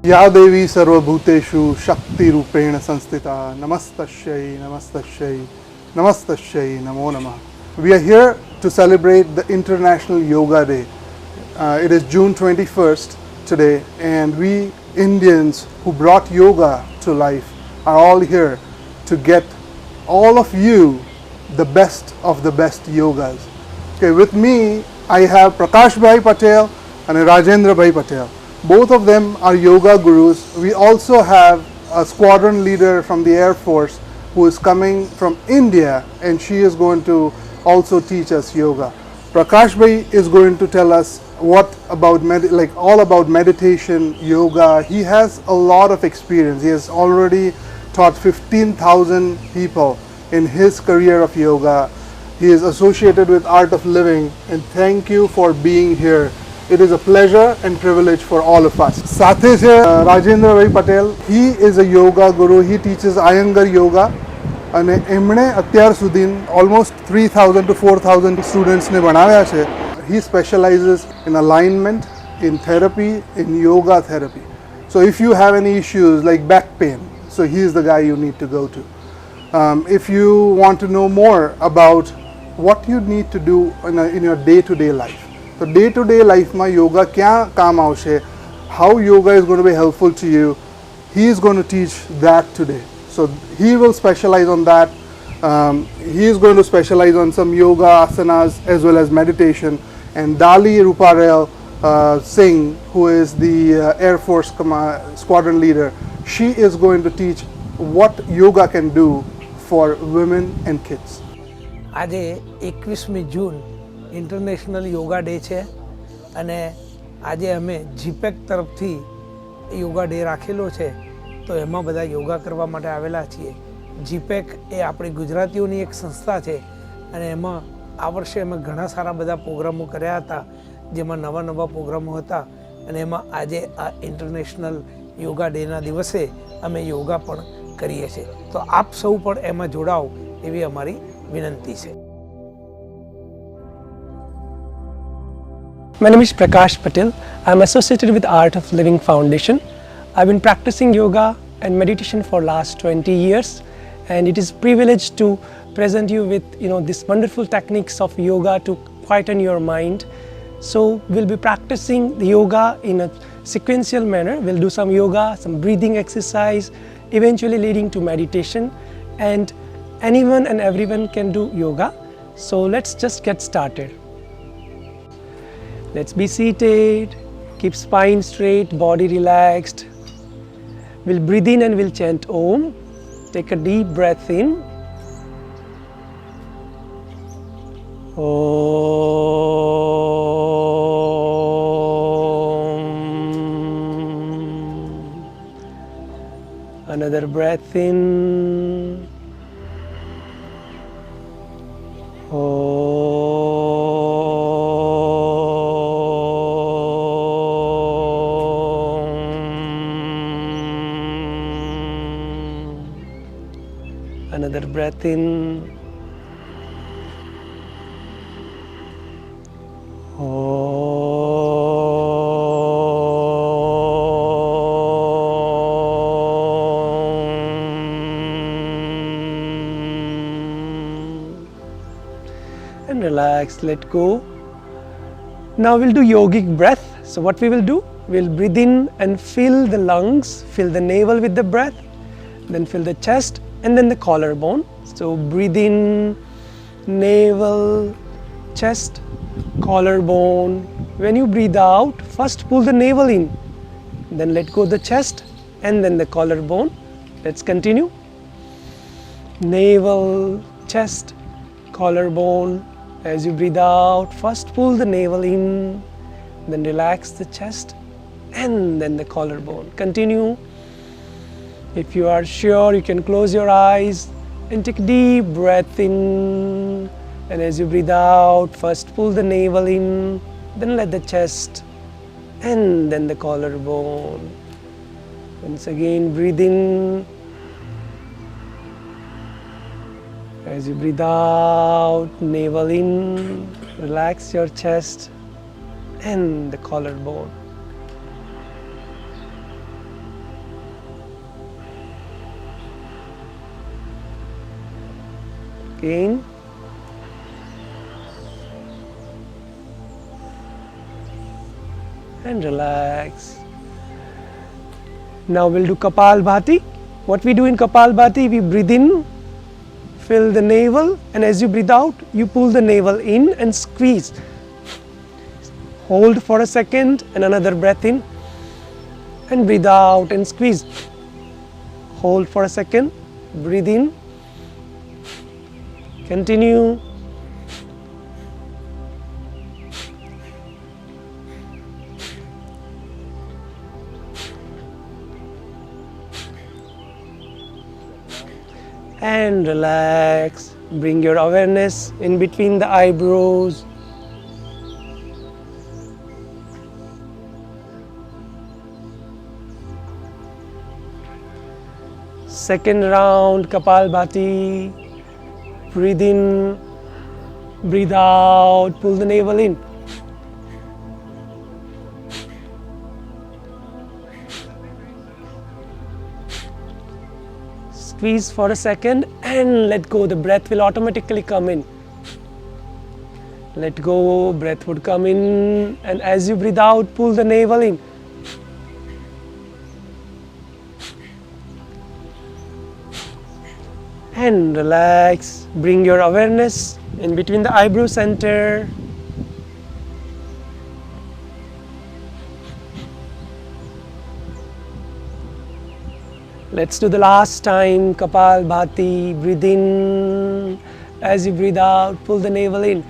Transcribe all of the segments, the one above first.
या देवी सर्वभूतेषु शक्तिरूपेण संस्थिता नमस्तस्यै नमस्तस्यै नमस्तस्यै नमो नमः. We are here to celebrate the International Yoga Day. It is June 21st today, and we Indians who brought yoga to life are all here to get all of you the best of the best yogas. Okay, with me I have Prakash Bhai Patel and Rajendra Bhai Patel. Both of them are yoga gurus. We also have a squadron leader from the Air Force who is coming from India, and she is going to also teach us yoga. Prakash Bhai is going to tell us what about all about meditation, yoga. He has a lot of experience. He has already taught 15,000 people in his career of yoga. He is associated with Art of Living, and thank you for being here. It is a pleasure and privilege for all of us. Sathe se Rajendra Bhai Patel, he is a yoga guru. He teaches Iyengar yoga, and એમણે અત્યાર સુધી almost 3,000 to 4,000 students ને ભણાવ્યા છે. He specializes in alignment, in therapy, in yoga therapy. So if you have any issues like back pain, so he is the guy you need to go to. If you want to know more about what you need to do in your day-to-day life, so day-to-day life માં yoga ક્યાં કામ આવશે, how yoga is going to be helpful to you, he is going to teach that today. So he will specialize on that. He is going to specialize on some yoga asanas as well as meditation. And Dali Ruparel Singh, who is the Air Force squadron leader, she is going to teach what yoga can do for women and kids. આજે 21મી જૂન international yoga day છે, અને આજે અમે જીપેક તરફથી yoga day રાખેલો છે, તો એમાં બધા યોગા કરવા માટે આવેલા છીએ. જીપેક એ આપણી ગુજરાતીઓની એક સંસ્થા છે, અને એમાં આ વર્ષે અમે ઘણા સારા બધા પ્રોગ્રામો કર્યા હતા, જેમાં નવા નવા પ્રોગ્રામો હતા, અને એમાં આજે આ ઇન્ટરનેશનલ યોગા ડેના દિવસે અમે યોગા પણ કરીએ છીએ. તો આપ સૌ પણ એમાં જોડાઓ એવી અમારી વિનંતી છે. My name is Prakash Patel. I am associated with Art of Living Foundation. I've been practicing yoga and meditation for last 20 years, and it is a privilege to present you with these wonderful techniques of yoga to quieten your mind. So we'll be practicing the yoga in a sequential manner. We'll do some yoga, some breathing exercise, eventually leading to meditation, and anyone and everyone can do yoga. So let's just get started. Let's be seated, keep spine straight, body relaxed. We'll breathe in and we'll chant Om. Take a deep breath in. Om. Another breath in. Another breath in. And relax, let go. Now we'll do yogic breath. So what we will do, we'll breathe in and fill the lungs, fill the navel with the breath, then fill the chest, and then the collarbone. So breathe in, navel, chest, collarbone. When you breathe out, first pull the navel in, then let go the chest, and then the collarbone. Let's continue. Navel, chest, collarbone. As you breathe out, first pull the navel in, then relax the chest, and then the collarbone. Continue. If you are sure, you can close your eyes and take a deep breath in. And as you breathe out, first pull the navel in, then let the chest, and then the collarbone. Once again, breathe in. As you breathe out, navel in, relax your chest and the collarbone. Again. And relax. Now we'll do Kapalbhati. What we do in Kapalbhati, we breathe in, fill the navel, and as you breathe out, you pull the navel in and squeeze. Hold for a second and another breath in, and breathe out and squeeze. Hold for a second, breathe in, continue. And relax. Bring your awareness in between the eyebrows. Second round Kapalbhati. Breathe in, breathe out, pull the navel in. Squeeze for a second and let go. The breath will automatically come in. Let go, breath would come in, and as you breathe out, pull the navel in. And relax. Bring your awareness in between the eyebrow center. Let's do the last time, Kapalbhati. Breathe in. As you breathe out, pull the navel in.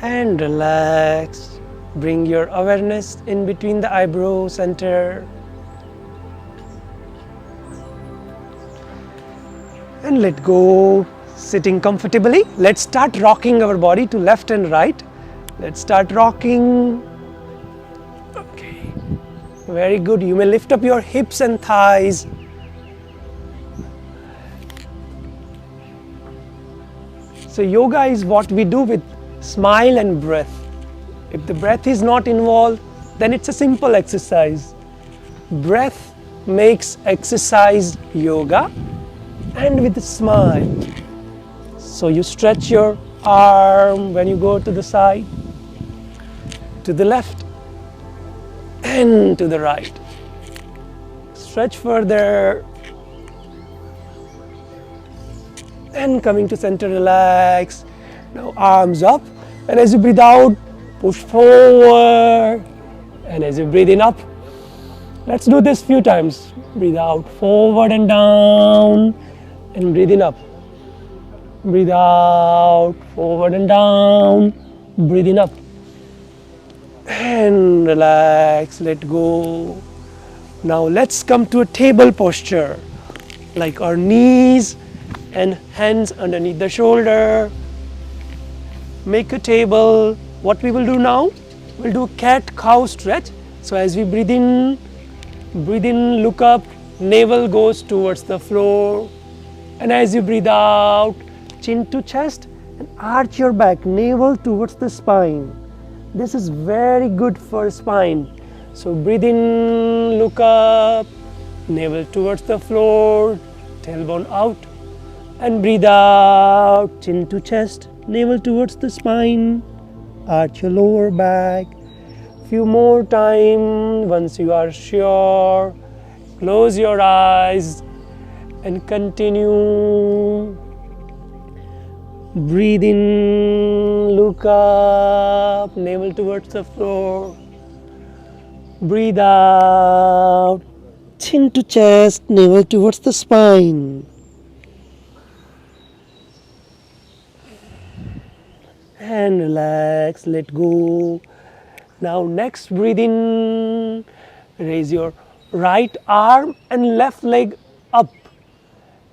And relax. Bring your awareness in between the eyebrow center. And let go. Sitting comfortably. Let's start rocking our body to left and right. Let's start rocking. Okay. Very good. You may lift up your hips and thighs. So yoga is what we do with smile and breath. If the breath is not involved, then it's a simple exercise. Breath makes exercise yoga, and with a smile. So you stretch your arm when you go to the side, to the left, and to the right. Stretch further. And coming to center, relax. Now arms up, and as you breathe out, push forward, and as you breathe in up, let's do this few times. Breathe out, forward and down, and breathe in up. Breathe out, forward and down, breathe in up. And relax, let go. Now let's come to a table posture, like our knees and hands underneath the shoulder. Make a table. What we will do now, we'll do cat-cow stretch. So as we breathe in, look up, navel goes towards the floor. And as you breathe out, chin to chest and arch your back, navel towards the spine. This is very good for spine. So breathe in, look up, navel towards the floor, tailbone out. And breathe out, chin to chest, navel towards the spine, arch your lower back. Few more time. Once you are sure, close your eyes and continue. Breathe in, look up, navel towards the floor. Breathe out, chin to chest, navel towards the spine. And relax, let go. Now next, breathe in, raise your right arm and left leg up.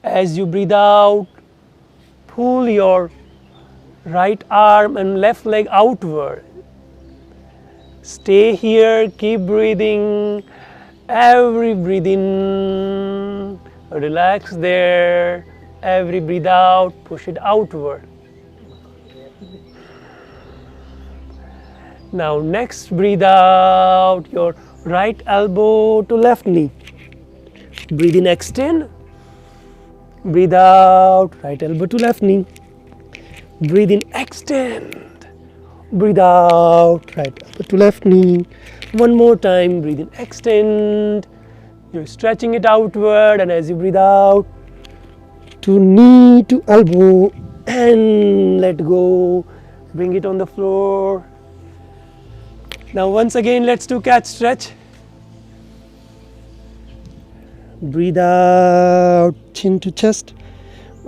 As you breathe out, pull your right arm and left leg outward. Stay here, keep breathing. Every breathe in, relax there. Every breathe out, push it outward. Now next breathe out, your right elbow to left knee. Breathe in, extend. Breathe out, right elbow to left knee. Breathe in, extend. Breathe out, right elbow to left knee. One more time, breathe in, extend. You're stretching it outward, and as you breathe out, to knee to elbow, and let go. Bring it on the floor. Now once again, let's do cat stretch. Breathe out, chin to chest.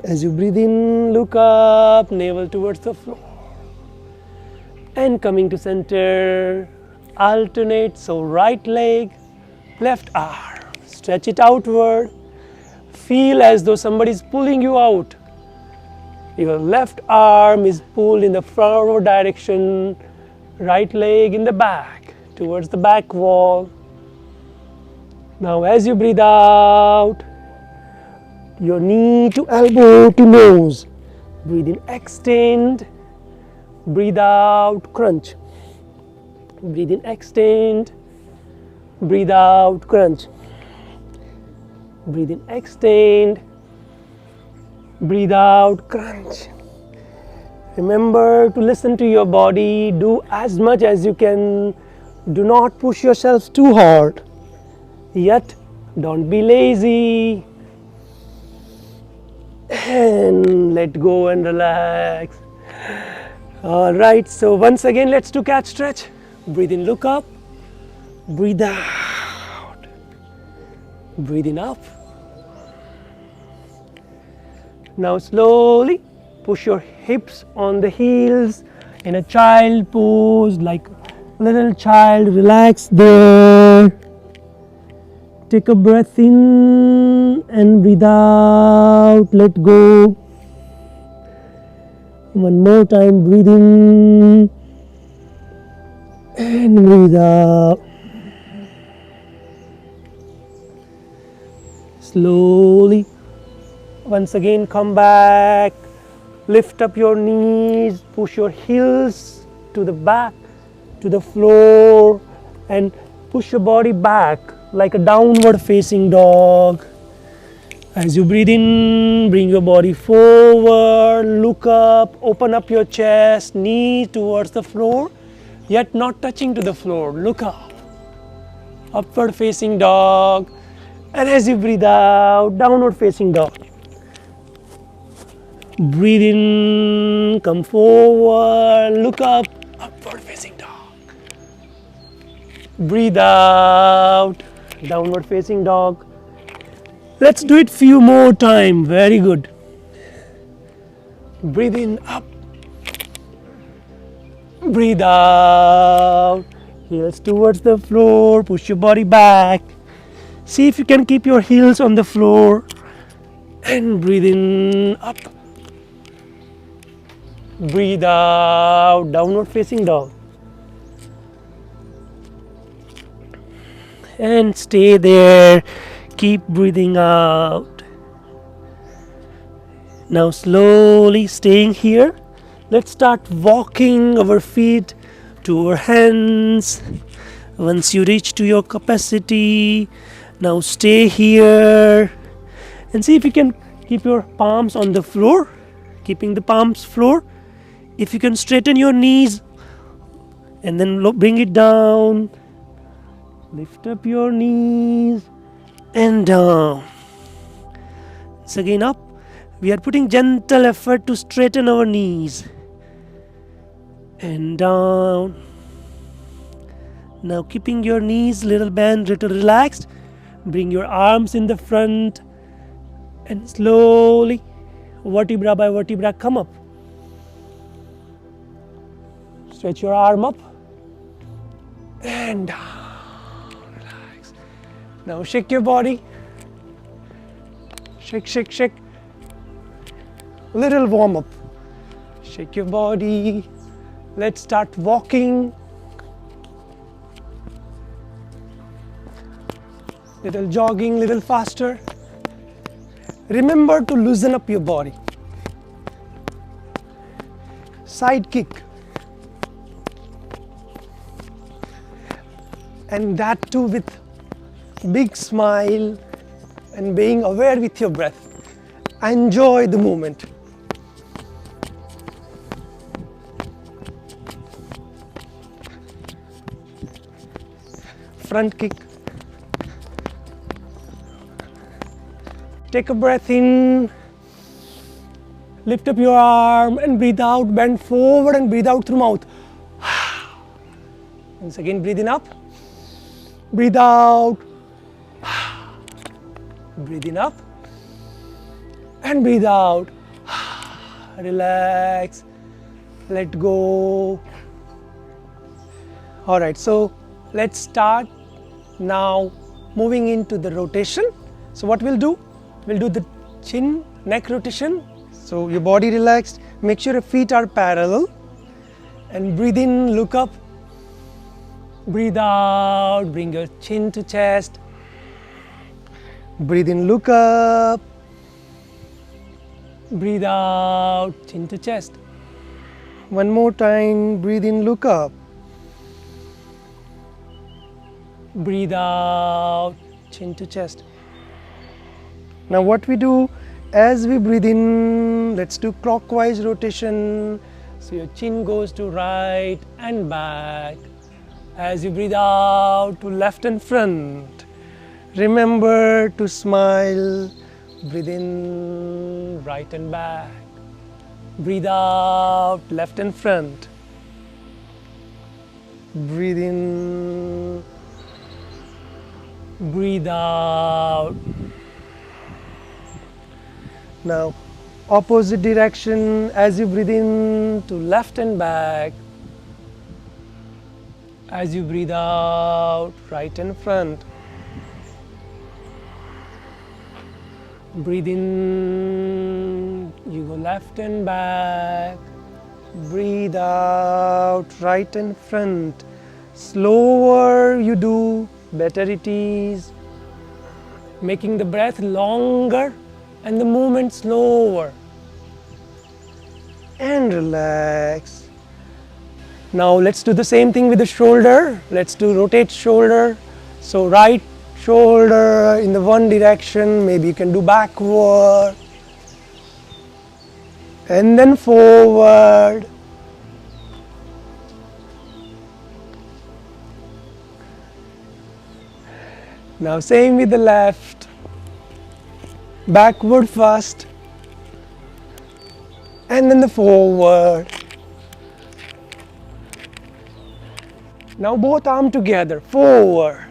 As you breathe in, look up, navel towards the floor. And coming to center, alternate, so right leg, left arm. Stretch it outward. Feel as though somebody is pulling you out. Your left arm is pulled in the forward direction, right leg in the back, towards the back wall. Now as you breathe out, your knee to elbow to nose. Breathe in, extend. Breathe out, crunch. Breathe in, extend. Breathe out, crunch. Breathe in, extend. Breathe out, crunch. Remember to listen to your body. Do as much as you can. Do not push yourself too hard. Yet, don't be lazy. And let go and relax. Alright, so once again, let's do cat stretch. Breathe in, look up. Breathe out. Breathe in, up. Now slowly push your hips on the heels in a child pose, like little child. Relax there. Take a breath in and breathe out. Let go. One more time, breathe in and breathe out. Slowly, once again, come back. Lift up your knees, push your heels to the back, to the floor, and push your body back like a downward facing dog. As you breathe in, bring your body forward, look up, open up your chest, knee towards the floor, yet not touching to the floor. Look up, upward facing dog. And as you breathe out, downward facing dog. Breathe in, come forward, look up, upward facing dog. Breathe out, downward facing dog. Let's do it few more time. Very good. Breathe in, up. Breathe out. Heels towards the floor. Push your body back. See if you can keep your heels on the floor. And breathe in, up. Breathe out, downward facing dog. And stay there. Keep breathing out. Now slowly staying here, let's start walking our feet to our hands. Once you reach to your capacity, now stay here and see if you can keep your palms on the floor, keeping the palms floor. If you can straighten your knees and then bring it down, lift up your knees and down. Once again up. We are putting gentle effort to straighten our knees. And down. Now keeping your knees little bent, little relaxed. Bring your arms in the front. And slowly, vertebra by vertebra, come up. Stretch your arm up. And down. Now shake your body. Shake, shake, shake. Little warm up. Shake your body. Let's start walking. Little jogging, little faster. Remember to loosen up your body. Side kick. And that too with big smile and being aware with your breath. Enjoy the moment. Front kick. Take a breath in. Lift up your arm and breathe out. Bend forward and breathe out through mouth. Once again, breathe in up. Breathe out. Breathe in up. And breathe out. Relax. Let go. Alright, so let's start now moving into the rotation. So what we'll do the chin, neck rotation. So your body relaxed. Make sure your feet are parallel. And breathe in, look up. Breathe out, bring your chin to chest. Breathe in, look up. Breathe out, chin to chest. One more time, breathe in, look up. Breathe out, chin to chest. Now what we do, as we breathe in, let's do clockwise rotation. So your chin goes to right and back. As you breathe out, to left and front. Remember to smile. Breathe in, right and back. Breathe out, left and front. Breathe in. Breathe out. Now, opposite direction, as you breathe in, to left and back. As you breathe out, right and front. Breathe in, you go left and back. Breathe out, right and front. Slower you do, better it is. Making the breath longer and the movement slower. And relax. Now let's do the same thing with the shoulder. Let's do rotate shoulder. So right shoulder in the one direction, maybe you can do backward. And then forward. Now same with the left. Backward first. And then the forward. Now both arms together, forward.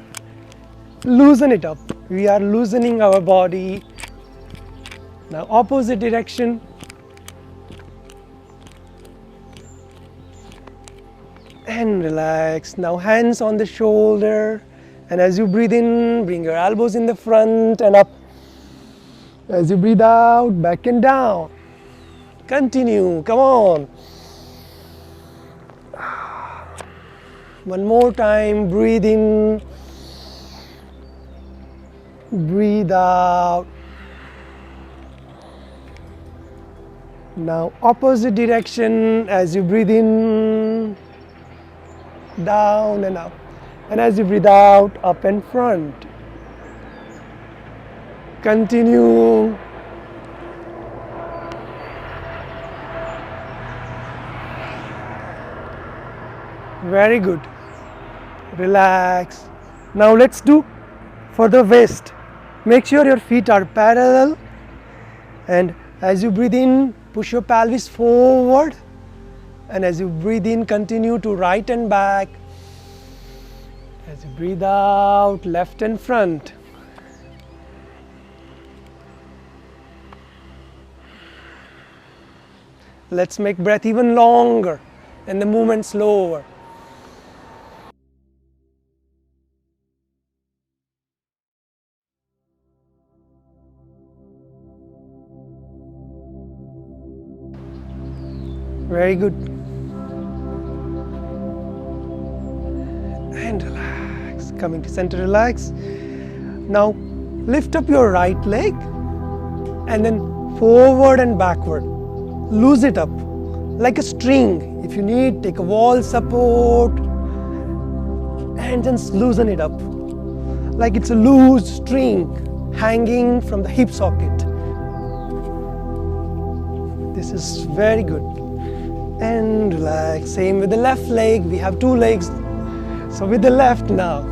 Loosen it up. We are loosening our body. Now opposite direction. And relax. Now hands on the shoulder. And as you breathe in, bring your elbows in the front and up. As you breathe out, back and down. Continue, come on. One more time, breathe in. Breathe out. Now opposite direction, as you breathe in, down and up. And as you breathe out, up and front. Continue. Very good. Relax. Now let's do for the waist. Make sure your feet are parallel. And as you breathe in, push your pelvis forward. And as you breathe in, continue to right and back. As you breathe out, left and front. Let's make breath even longer and the movement slower. Very good. And relax. Coming to center, relax. Now lift up your right leg and then forward and backward. Loose it up like a string. If you need, take a wall support and just loosen it up like it's a loose string hanging from the hip socket. This is very good. And relax. Same with the left leg. We have two legs. So with the left now.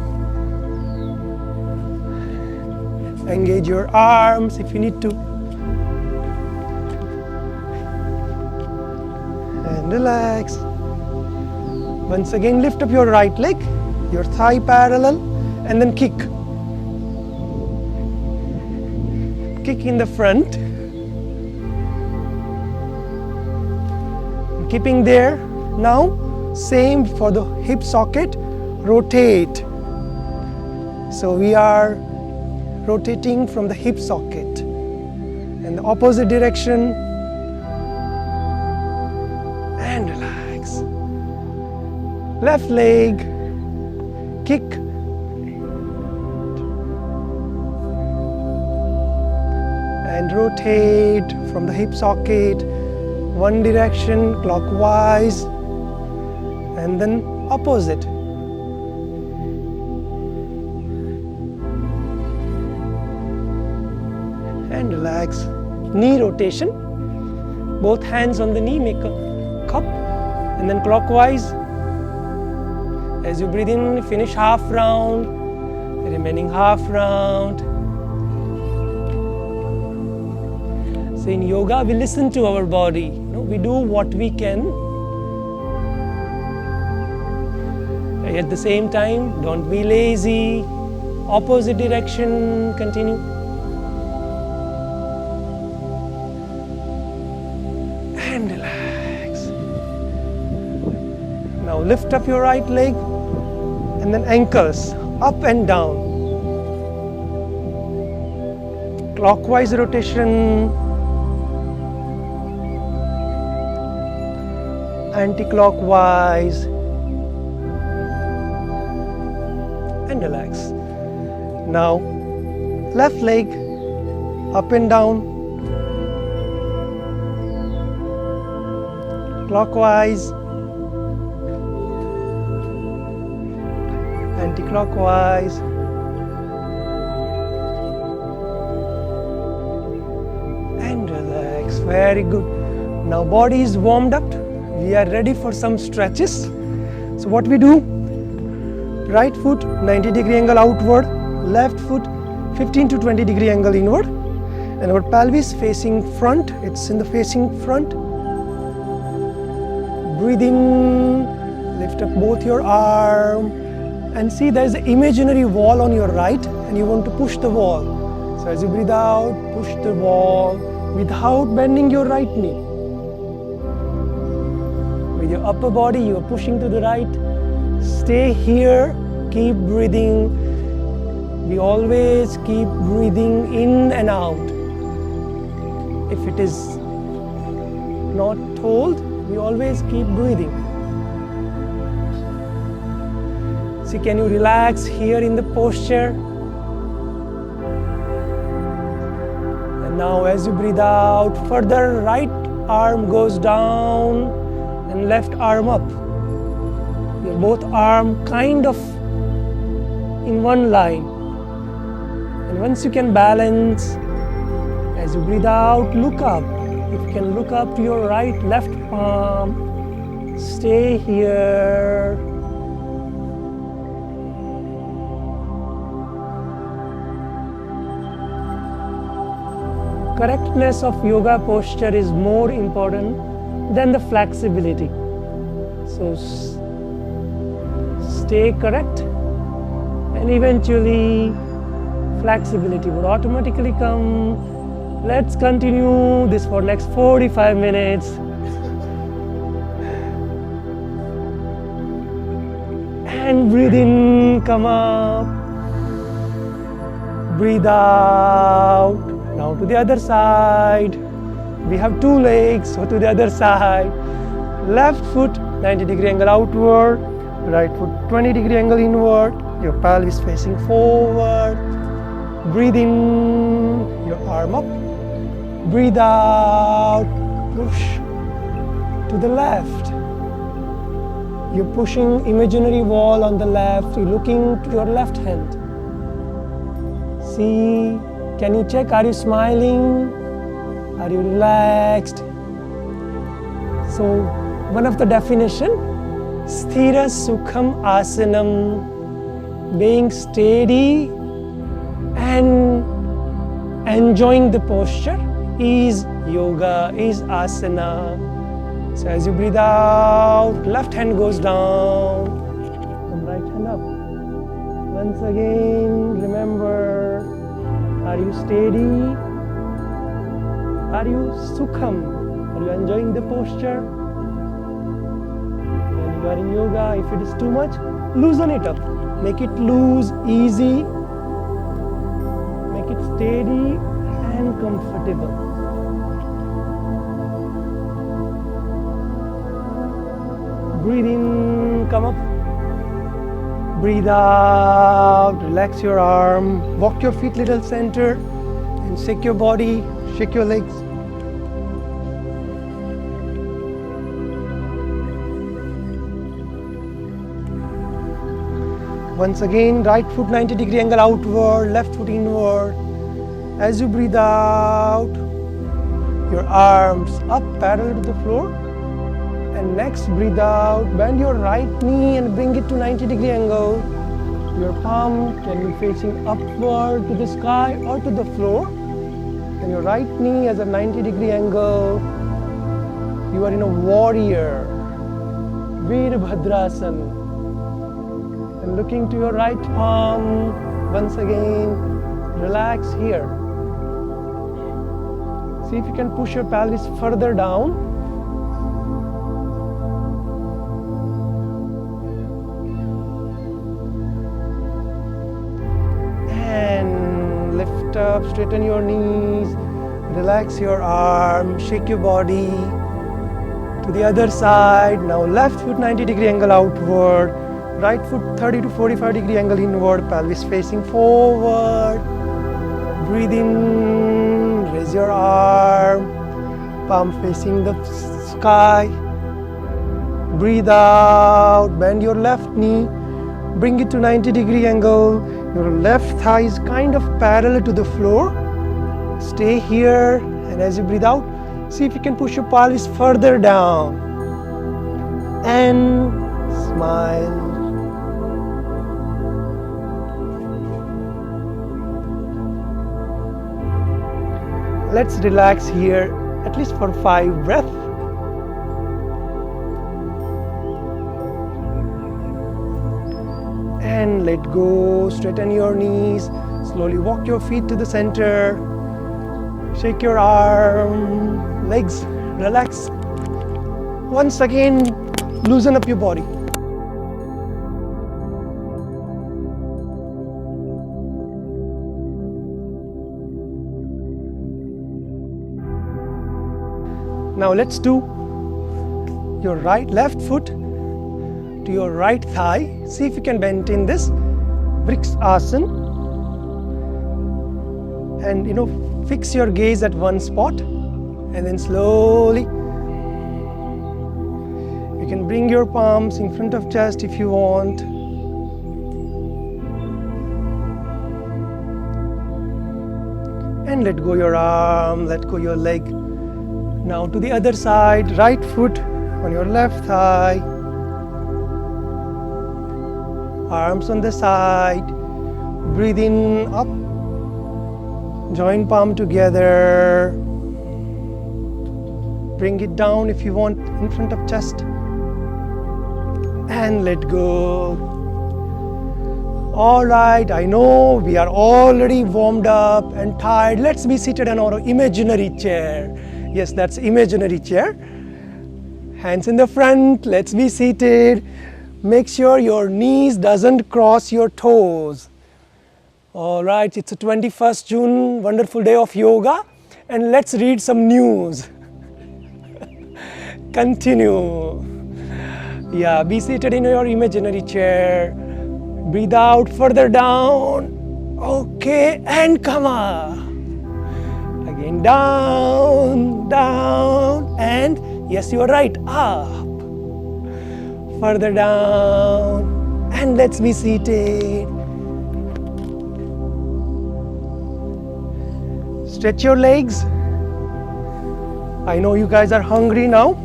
Engage your arms if you need to. And relax. Once again, lift up your right leg, your thigh parallel, and then kick. Kick in the front. Keeping there. Now, same for the hip socket, rotate. So we are rotating from the hip socket. And the opposite direction. And relax. Left leg, kick. And rotate from the hip socket, one direction clockwise, and then opposite. And relax. Knee rotation. Both hands on the knee make a cup, and then clockwise. As you breathe in, finish half round, remaining half round. So in yoga, we listen to our body. We do what we can. At the same time, don't be lazy. Opposite direction, continue. And relax. Now lift up your right leg and then ankles up and down. Clockwise rotation. Anti-clockwise, and relax. Now left leg up and down, clockwise, anti-clockwise, and relax. Very good. Now body is warmed up. We are ready for some stretches. So what we do, right foot 90-degree angle outward, left foot 15 to 20-degree angle inward, and our pelvis facing front, it's in the facing front. Breathe in, lift up both your arm, and see there is an imaginary wall on your right, and you want to push the wall. So as you breathe out, push the wall without bending your right knee. With your upper body, you are pushing to the right. Stay here, keep breathing. We always keep breathing in and out. If it is not told, we always keep breathing. See, can you relax here in the posture? And now as you breathe out, further right arm goes down and left arm up. Your both arm kind of in one line. And once you can balance, as you breathe out, look up. If you can look up to your right, left palm, stay here. Correctness of yoga posture is more important than the flexibility. So stay correct, and eventually flexibility would automatically come. Let's continue this for next 45 minutes. And breathe in, come up. Breathe out. Now to the other side. We have two legs, so to the other side. Left foot 90-degree angle outward, right foot 20-degree angle inward, your pelvis facing forward. Breathe in, your arm up. Breathe out, push to the left. You're pushing imaginary wall on the left, you're looking to your left hand. See, can you check, are you smiling? Are you relaxed? So, one of the definition, sthira sukham asanam, being steady and enjoying the posture is yoga, is asana. So as you breathe out, left hand goes down and right hand up. Once again, remember, are you steady? Are you sukham? Are you enjoying the posture? When you are in yoga, if it is too much, loosen it up. Make it loose, easy. Make it steady and comfortable. Breathe in, come up. Breathe out, relax your arm. Walk your feet little center and shake your body, shake your legs. Once again, right foot 90-degree angle outward, left foot inward. As you breathe out, your arms up parallel to the floor. And next, breathe out, bend your right knee and bring it to 90-degree angle. Your palm can be facing upward to the sky or to the floor. And your right knee has a 90-degree angle. You are in a warrior, Veerbhadrasana. And looking to your right palm, once again, relax here. See if you can push your pelvis further down. And lift up, straighten your knees, relax your arm, shake your body. To the other side, now left foot 90-degree angle outward. Right foot 30 to 45-degree angle inward, pelvis facing forward. Breathe in, raise your arm, palm facing the sky. Breathe out, bend your left knee, bring it to 90-degree angle. Your left thigh is kind of parallel to the floor. Stay here, and as you breathe out, see if you can push your pelvis further down. And smile. Let's relax here at least for 5 breaths. And let go, straighten your knees, slowly walk your feet to the center. Shake your arm, legs, relax. Once again, loosen up your body. Now let's do your left foot to your right thigh. See if you can bend in this Vriks Asana. And fix your gaze at one spot. And then slowly, you can bring your palms in front of chest if you want. And let go your arm, let go your leg. Now to the other side, right foot on your left thigh. Arms on the side. Breathe in, up. Join palm together. Bring it down if you want in front of chest. And let go. All right, I know we are already warmed up and tired. Let's be seated on our imaginary chair. Yes, that's imaginary chair. Hands in the front, let's be seated. Make sure your knees doesn't cross your toes. All right, it's the 21st June, wonderful day of yoga. And let's read some news. Continue. Yeah, be seated in your imaginary chair. Breathe out further down. Okay, and come up. Again, down, down, and yes, you are right, up. Further down, and let's be seated. Stretch your legs. I know you guys are hungry now,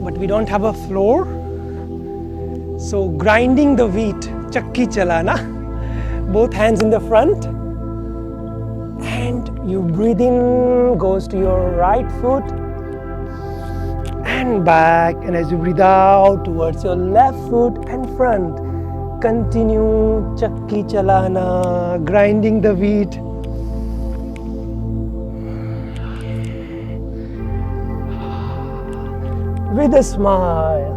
but we don't have a floor. So grinding the wheat, chakki chalana. Both hands in the front. And you breathe in, goes to your right foot. And back. And as you breathe out towards your left foot and front. Continue chakki chalana, grinding the wheat. With a smile.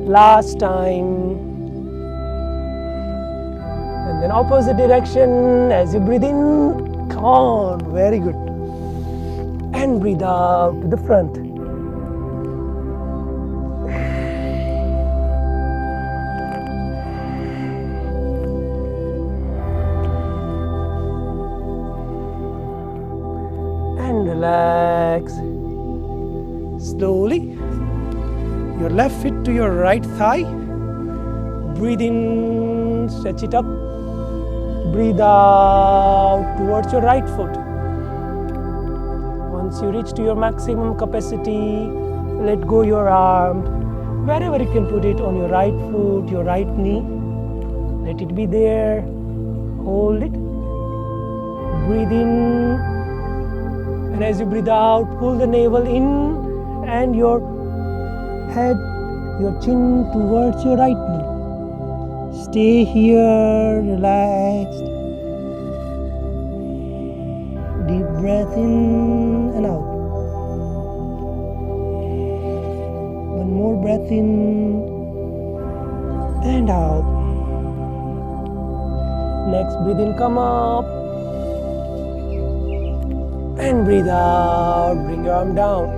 Last time. And then opposite direction as you breathe in. Come on, very good. And breathe out to the front. Relax. Slowly. Your left foot to your right thigh. Breathe in, stretch it up. Breathe out towards your right foot. Once you reach to your maximum capacity, let go your arm. Wherever you can put it on your right foot, your right knee. Let it be there. Hold it. Breathe in. And as you breathe out, pull the navel in and your head, your chin towards your right knee. Stay here, relaxed. Deep breath in and out. One more breath in and out. Next, breathe in, come up. And breathe out, bring your arm down.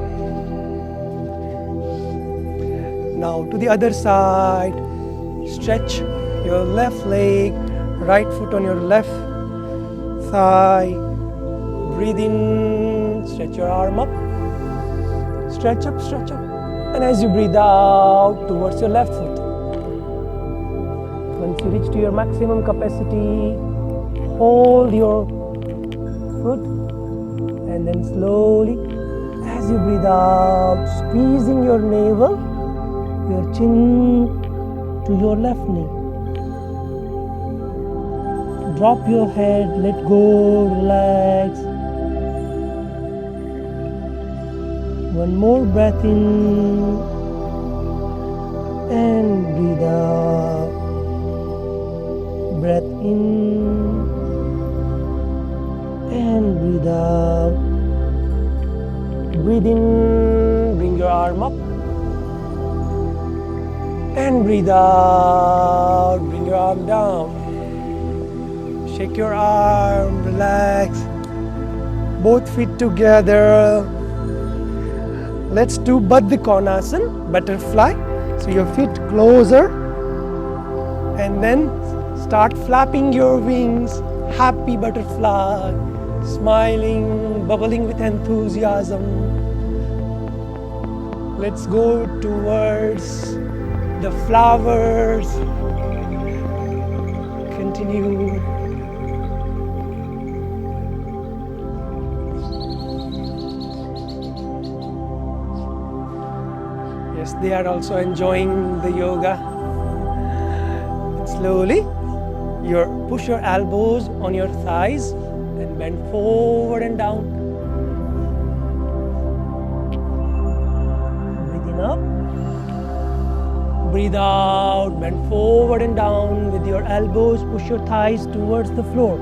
Now to the other side, stretch your left leg, right foot on your left thigh. Breathe in, stretch your arm up. Stretch up, stretch up. And as you breathe out towards your left foot. Once you reach to your maximum capacity, hold your foot. And then slowly, as you breathe out, squeezing your navel, your chin to your left knee. Drop your head, let go, relax. One more breath in and breathe out. Breath in and breathe out. Breathe in, bring your arm up. And breathe out, bring your arm down. Shake your arm, relax. Both feet together. Let's do Baddha Konasana, butterfly. So your feet closer. And then start flapping your wings. Happy butterfly. Smiling, bubbling with enthusiasm. Let's go towards the flowers. Continue. Yes, they are also enjoying the yoga. Slowly, push your elbows on your thighs and bend forward and down. Breathing up. Breathe out, bend forward and down with your elbows, push your thighs towards the floor.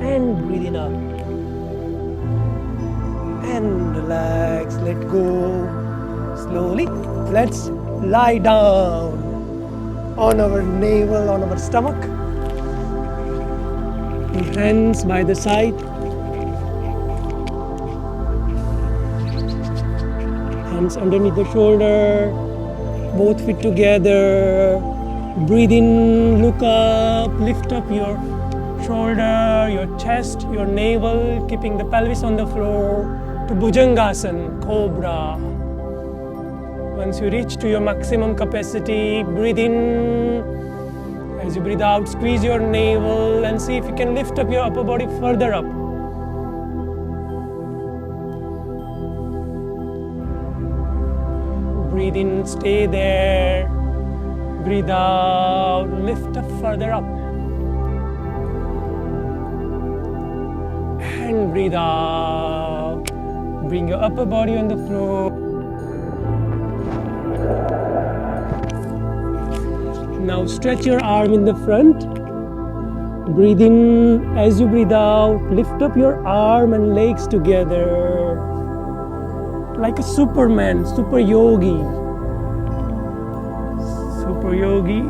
And breathing up. And relax, let go. Slowly, let's lie down on our navel, on our stomach. Hands by the side. Hands underneath the shoulder, both feet together. Breathe in, look up, lift up your shoulder, your chest, your navel, keeping the pelvis on the floor to Bhujangasana, Cobra. Once you reach to your maximum capacity, breathe in. As you breathe out, squeeze your navel and see if you can lift up your upper body further up. Breathe in, stay there. Breathe out, lift up further up. And breathe out. Bring your upper body on the floor. Now stretch your arm in the front. Breathe in. As you breathe out, lift up your arm and legs together. Like a Superman, super yogi. Super yogi.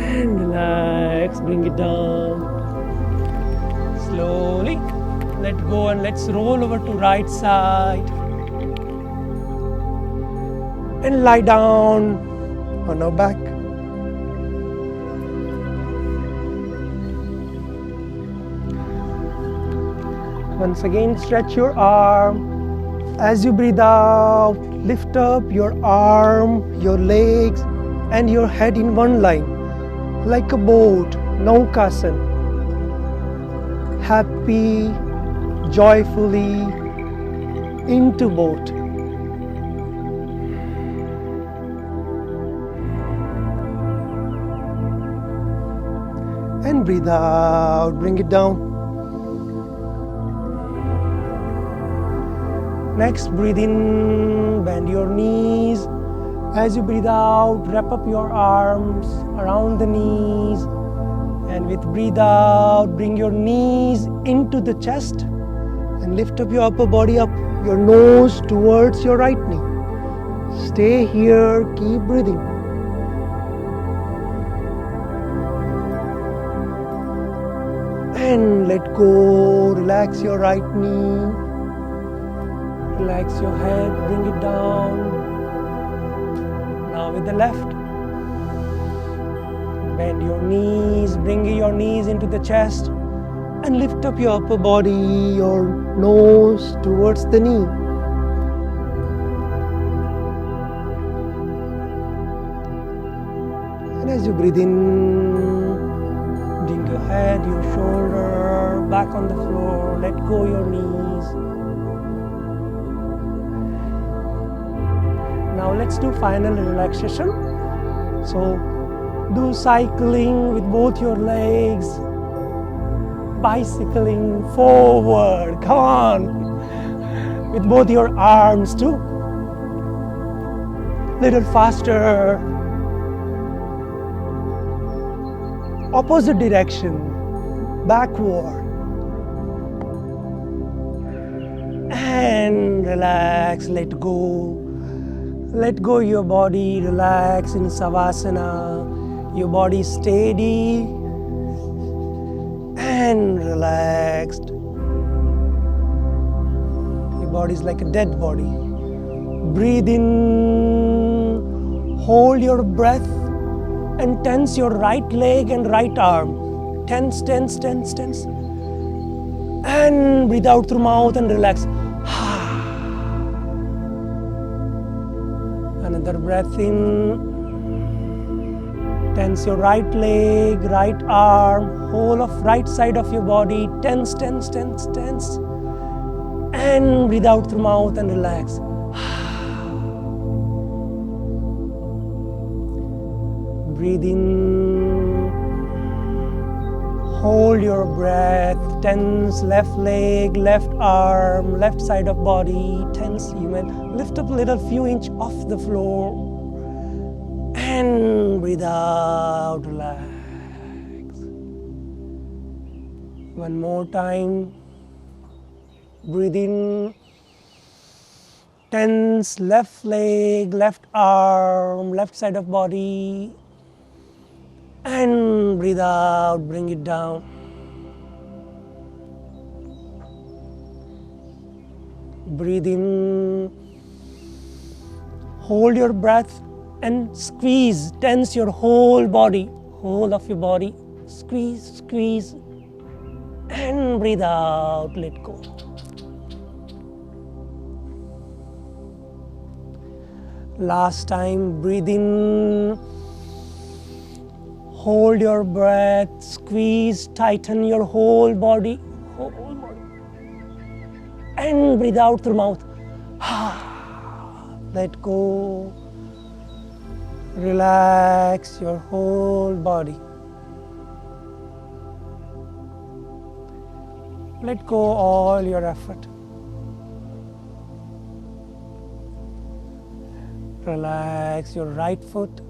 And relax, bring it down. Slowly let go and let's roll over to right side. And lie down on our back. Once again, stretch your arm. As you breathe out, lift up your arm, your legs, and your head in one line, like a boat, Naukasana. Happy, joyfully, into boat. And breathe out, bring it down. Next, breathe in, bend your knees. As you breathe out, wrap up your arms around the knees. And with breathe out, bring your knees into the chest and lift up your upper body up, your nose towards your right knee. Stay here, keep breathing. And let go, relax your right knee. Relax your head, bring it down. Now with the left. Bend your knees, bring your knees into the chest and lift up your upper body, your nose towards the knee. And as you breathe in, bring your head, your shoulder back on the floor, let go your knees. Now let's do final relaxation. So do cycling with both your legs, bicycling forward, come on, with both your arms too. Little faster. Opposite direction, backward. And relax, let go. Let go your body, relax in Savasana. Your body steady and relaxed. Your body is like a dead body. Breathe in, hold your breath and tense your right leg and right arm. Tense, tense, tense, tense. And breathe out through mouth and relax. Another breath in. Tense your right leg, right arm, whole of right side of your body. Tense, tense, tense, tense. And breathe out through mouth and relax. Breathe in. Hold your breath. Tense left leg, left arm, left side of body. Tense. You may lift up a little few inch off the floor. And breathe out, relax. One more time. Breathe in. Tense left leg, left arm, left side of body. And breathe out, bring it down. Breathe in. Hold your breath and squeeze, tense your whole body, whole of your body. Squeeze, squeeze. And breathe out, let go. Last time, breathe in. Hold your breath, squeeze, tighten your whole body, and breathe out through mouth. Let go. Relax your whole body. Let go all your effort. Relax your right foot,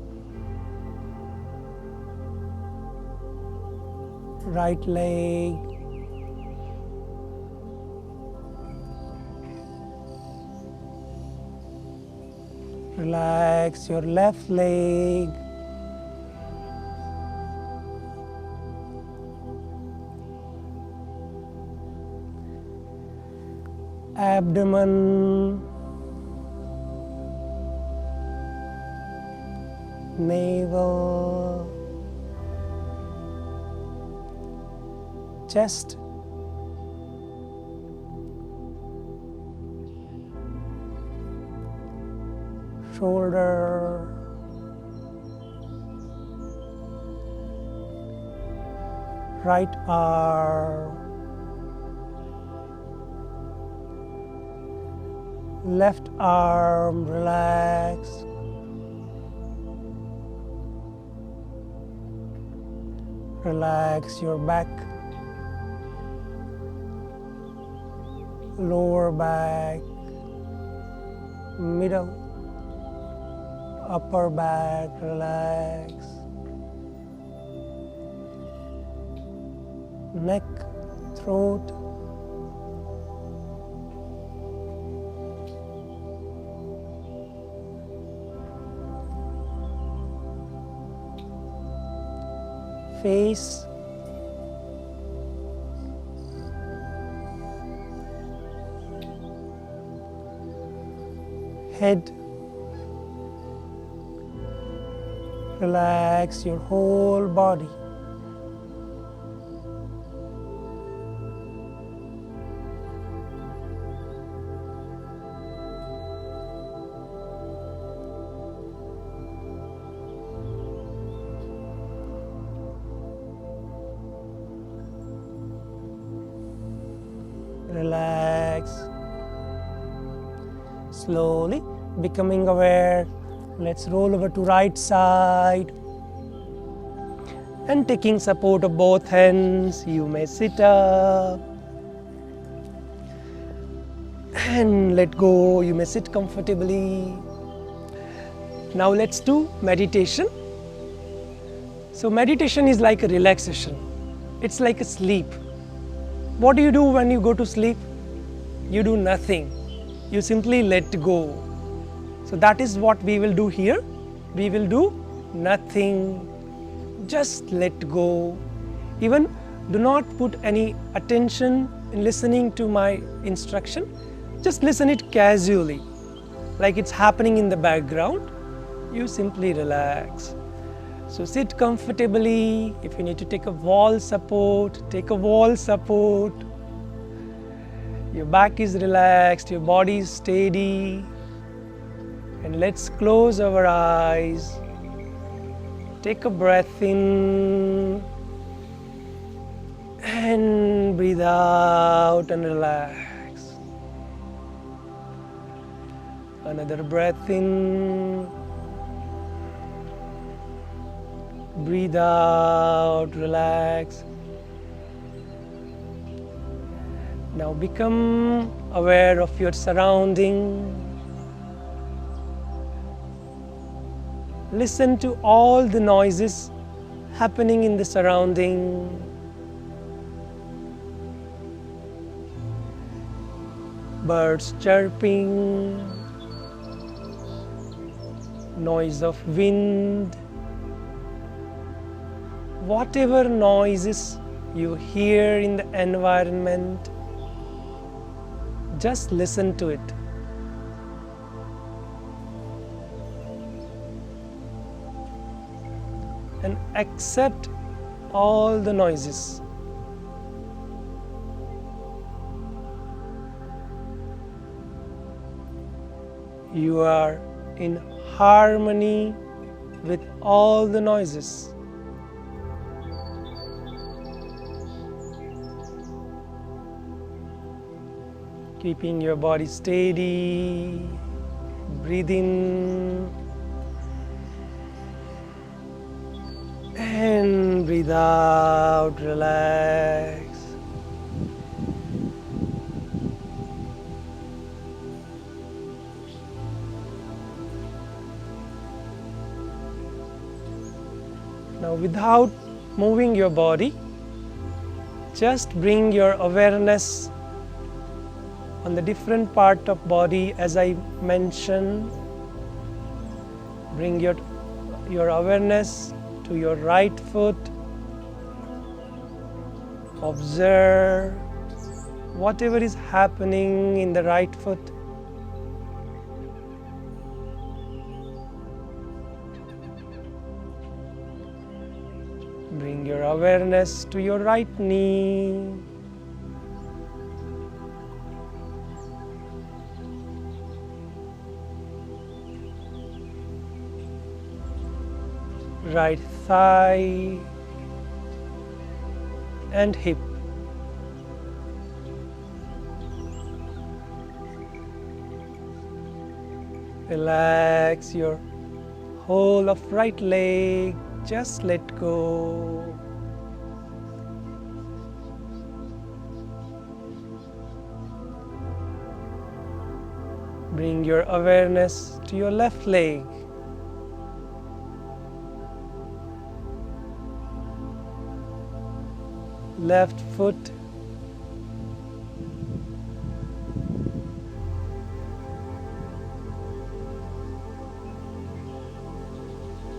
right leg, relax your left leg, abdomen, navel, chest, shoulder, right arm, left arm, relax. Relax your back, lower back, middle, upper back, relax. Neck, throat, face, head. Relax your whole body. Relax. Slowly becoming aware. Let's roll over to right side. And taking support of both hands, you may sit up. And let go, you may sit comfortably. Now let's do meditation. So meditation is like a relaxation. It's like a sleep. What do you do when you go to sleep? You do nothing. You simply let go. So that is what we will do here. We will do nothing. Just let go. Even do not put any attention in listening to my instruction. Just listen it casually, like it's happening in the background. You simply relax. So sit comfortably. If you need to take a wall support, take a wall support. Your back is relaxed, your body is steady. And let's close our eyes. Take a breath in and breathe out and relax. Another breath in. Breathe out, relax. Now become aware of your surrounding. Listen to all the noises happening in the surrounding. Birds chirping, noise of wind, whatever noises you hear in the environment, just listen to it. And accept all the noises. You are in harmony with all the noises. Keeping your body steady, breathe in and breathe out, relax. Now, without moving your body, just bring your awareness on the different part of body as I mentioned. Bring your awareness to your right foot. Observe whatever is happening in the right foot. Bring your awareness to your right knee. Right thigh and hip. Relax your whole of right leg, just let go. Bring your awareness to your left leg. Left foot,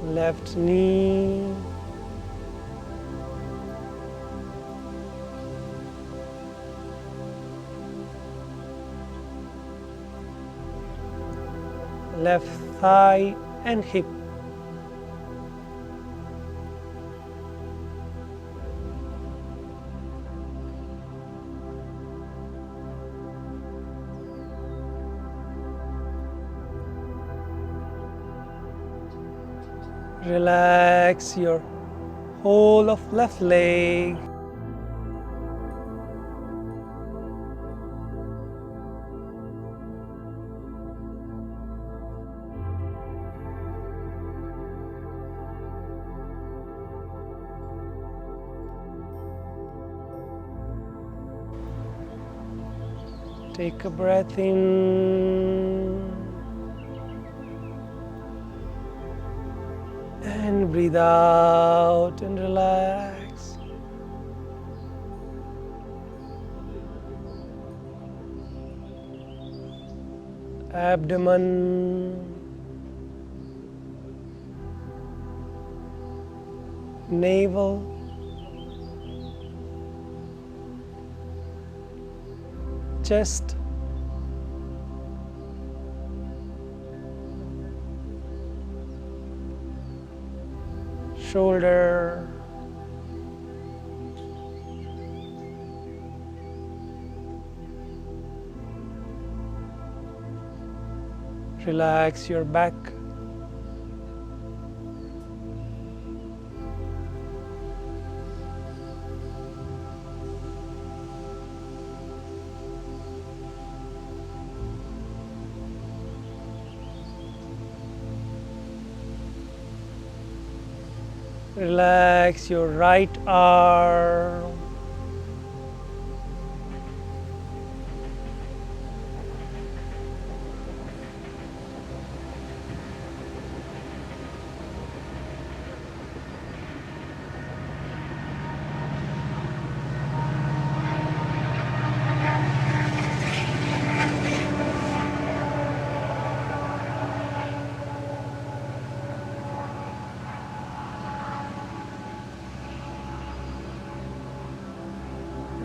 left knee, left thigh and hip. Relax your whole of left leg. Take a breath in and breathe out and relax. Abdomen, navel, chest, shoulder, relax your back, relax your right arm,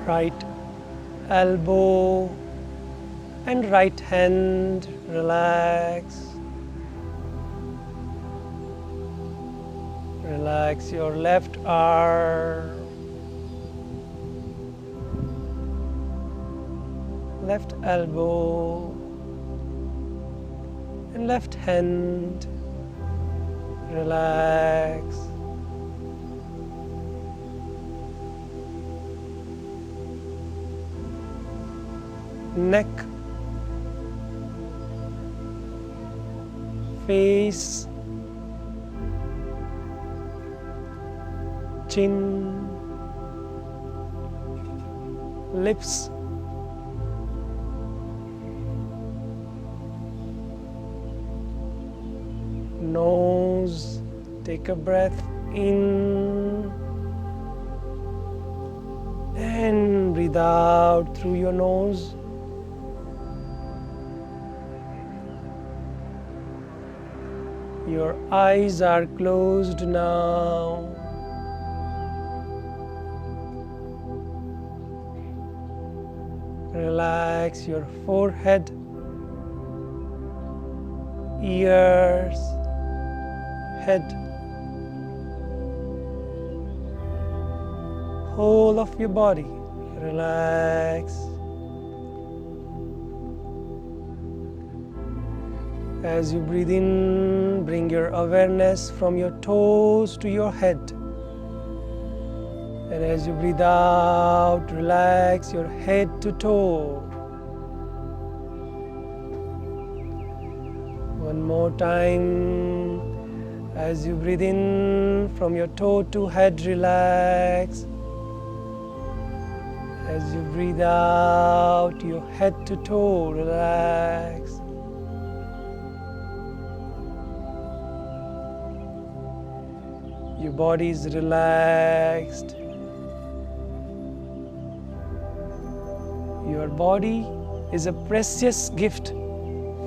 right elbow and right hand relax. Relax your left arm, left elbow and left hand. Relax. Neck, face, chin, lips, nose. Take a breath in and breathe out through your nose. Your eyes are closed now. Relax your forehead, ears, head, whole of your body. Relax. As you breathe in, bring your awareness from your toes to your head. And as you breathe out, relax your head to toe. One more time. As you breathe in, from your toe to head, relax. As you breathe out, your head to toe, relax. Your body is relaxed. Your body is a precious gift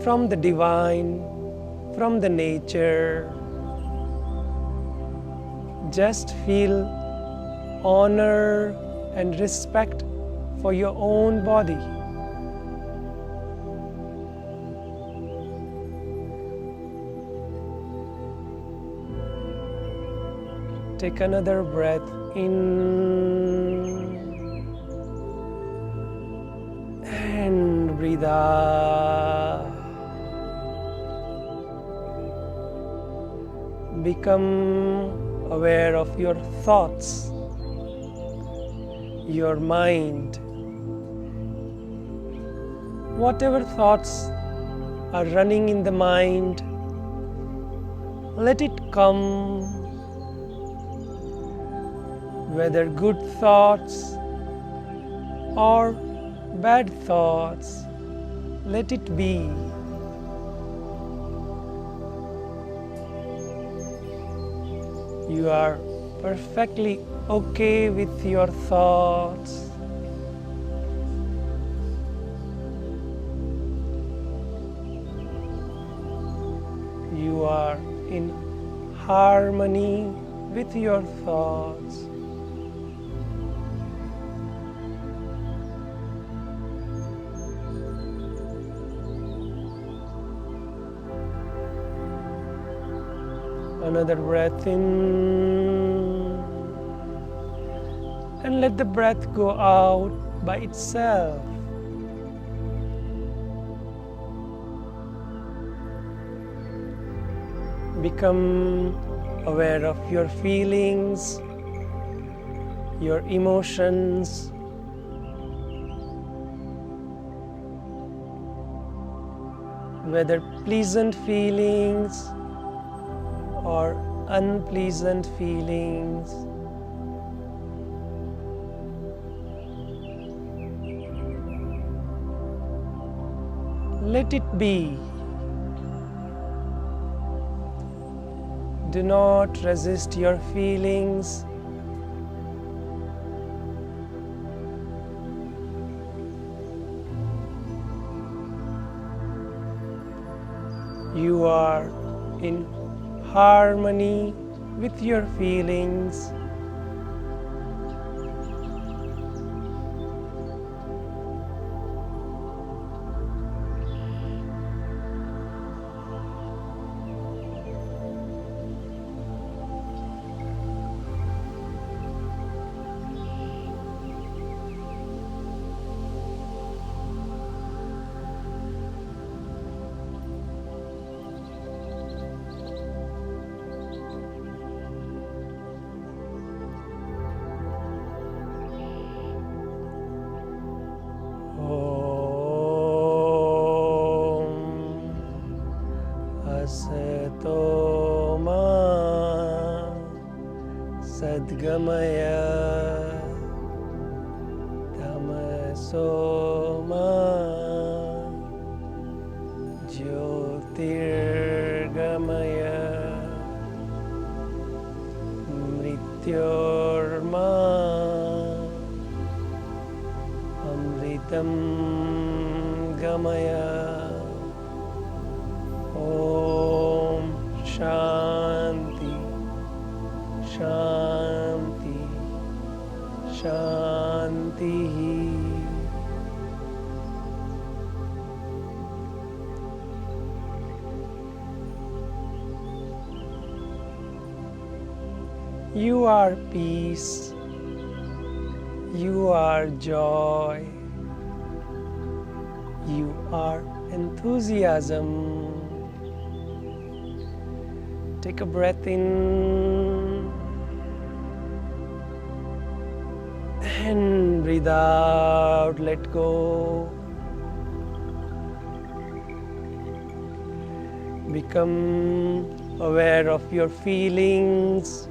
from the divine, from the nature. Just feel honor and respect for your own body. Take another breath in and breathe out. Become aware of your thoughts, your mind. Whatever thoughts are running in the mind, let it come. Whether good thoughts or bad thoughts, let it be. You are perfectly okay with your thoughts. You are in harmony with your thoughts. Another breath in and let the breath go out by itself. Become aware of your feelings, your emotions. Whether pleasant feelings or unpleasant feelings. Let it be. Do not resist your feelings. You are in harmony with your feelings. Sadgamaya Tamasoma Jyotirgamaya Mrityorma Amritam Gamaya. Om Shanti Shanti Shanti. You are peace, you are joy, you are enthusiasm. Take a breath in and breathe out, let go. Become aware of your feelings,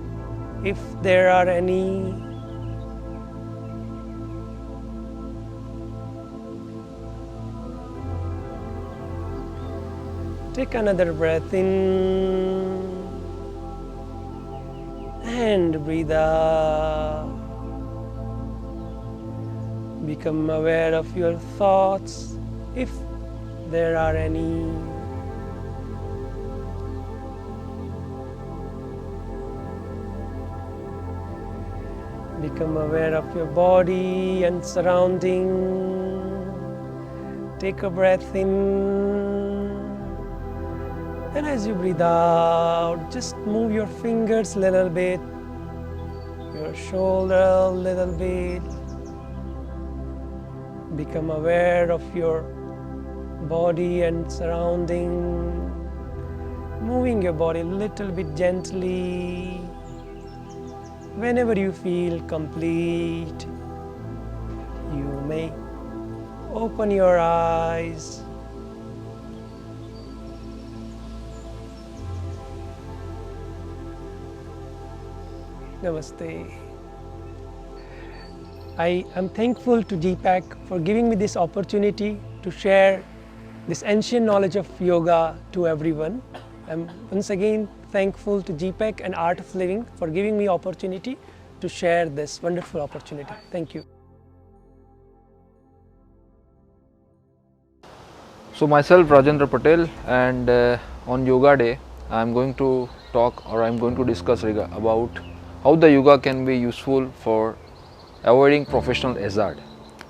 if there are any. Take another breath in and breathe out. Become aware of your thoughts, if there are any. Become aware of your body and surrounding. Take a breath in, and as you breathe out, just move your fingers a little bit, your shoulder a little bit. Become aware of your body and surrounding, moving your body a little bit gently. Whenever you feel complete, you may open your eyes. Namaste. I am thankful to GPAC for giving me this opportunity to share this ancient knowledge of yoga to everyone. I'm once again thankful to GPAC and Art of Living for giving me opportunity to share this wonderful opportunity. Thank you. So myself Rajendra Patel, and on Yoga Day I am going to talk, or I am going to discuss about how the yoga can be useful for avoiding professional hazard.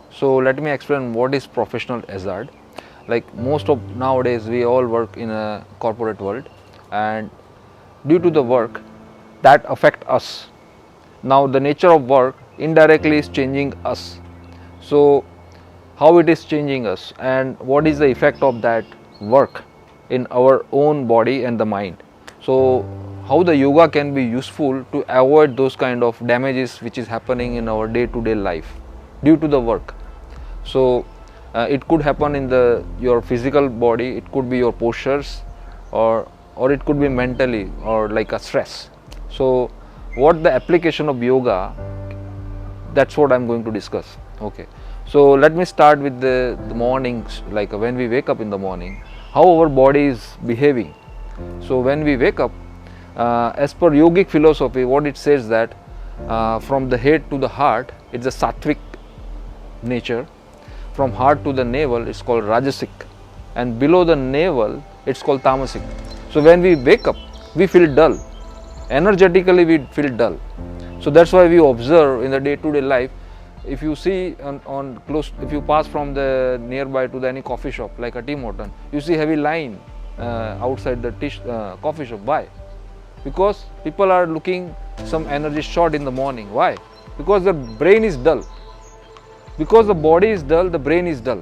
So let me explain what is professional hazard. Like most of nowadays we all work in a corporate world, and due to the work that affect us. Now the nature of work indirectly is changing us. So how it is changing us and what is the effect of that work in our own body and the mind. So how the yoga can be useful to avoid those kind of damages which is happening in our day-to-day life due to the work. So it could happen in your physical body, it could be your postures, or it could be mentally, or like a stress. So what the application of yoga, that's what I'm going to discuss. Okay, so let me start with the mornings, like when we wake up in the morning, how our body is behaving. So when we wake up, as per yogic philosophy, what it says that from the head to the heart, it's a sattvic nature. From heart to the navel, it's called rajasic, and below the navel, it's called tamasic. So when we wake up, we feel dull. Energetically, we feel dull. So that's why we observe in the day-to-day life. If you see on close, if you pass from the nearby to any coffee shop like a Tim Horton, you see heavy line outside the coffee shop. Why? Because people are looking some energy short in the morning. Why? Because the brain is dull. Because the body is dull, the brain is dull.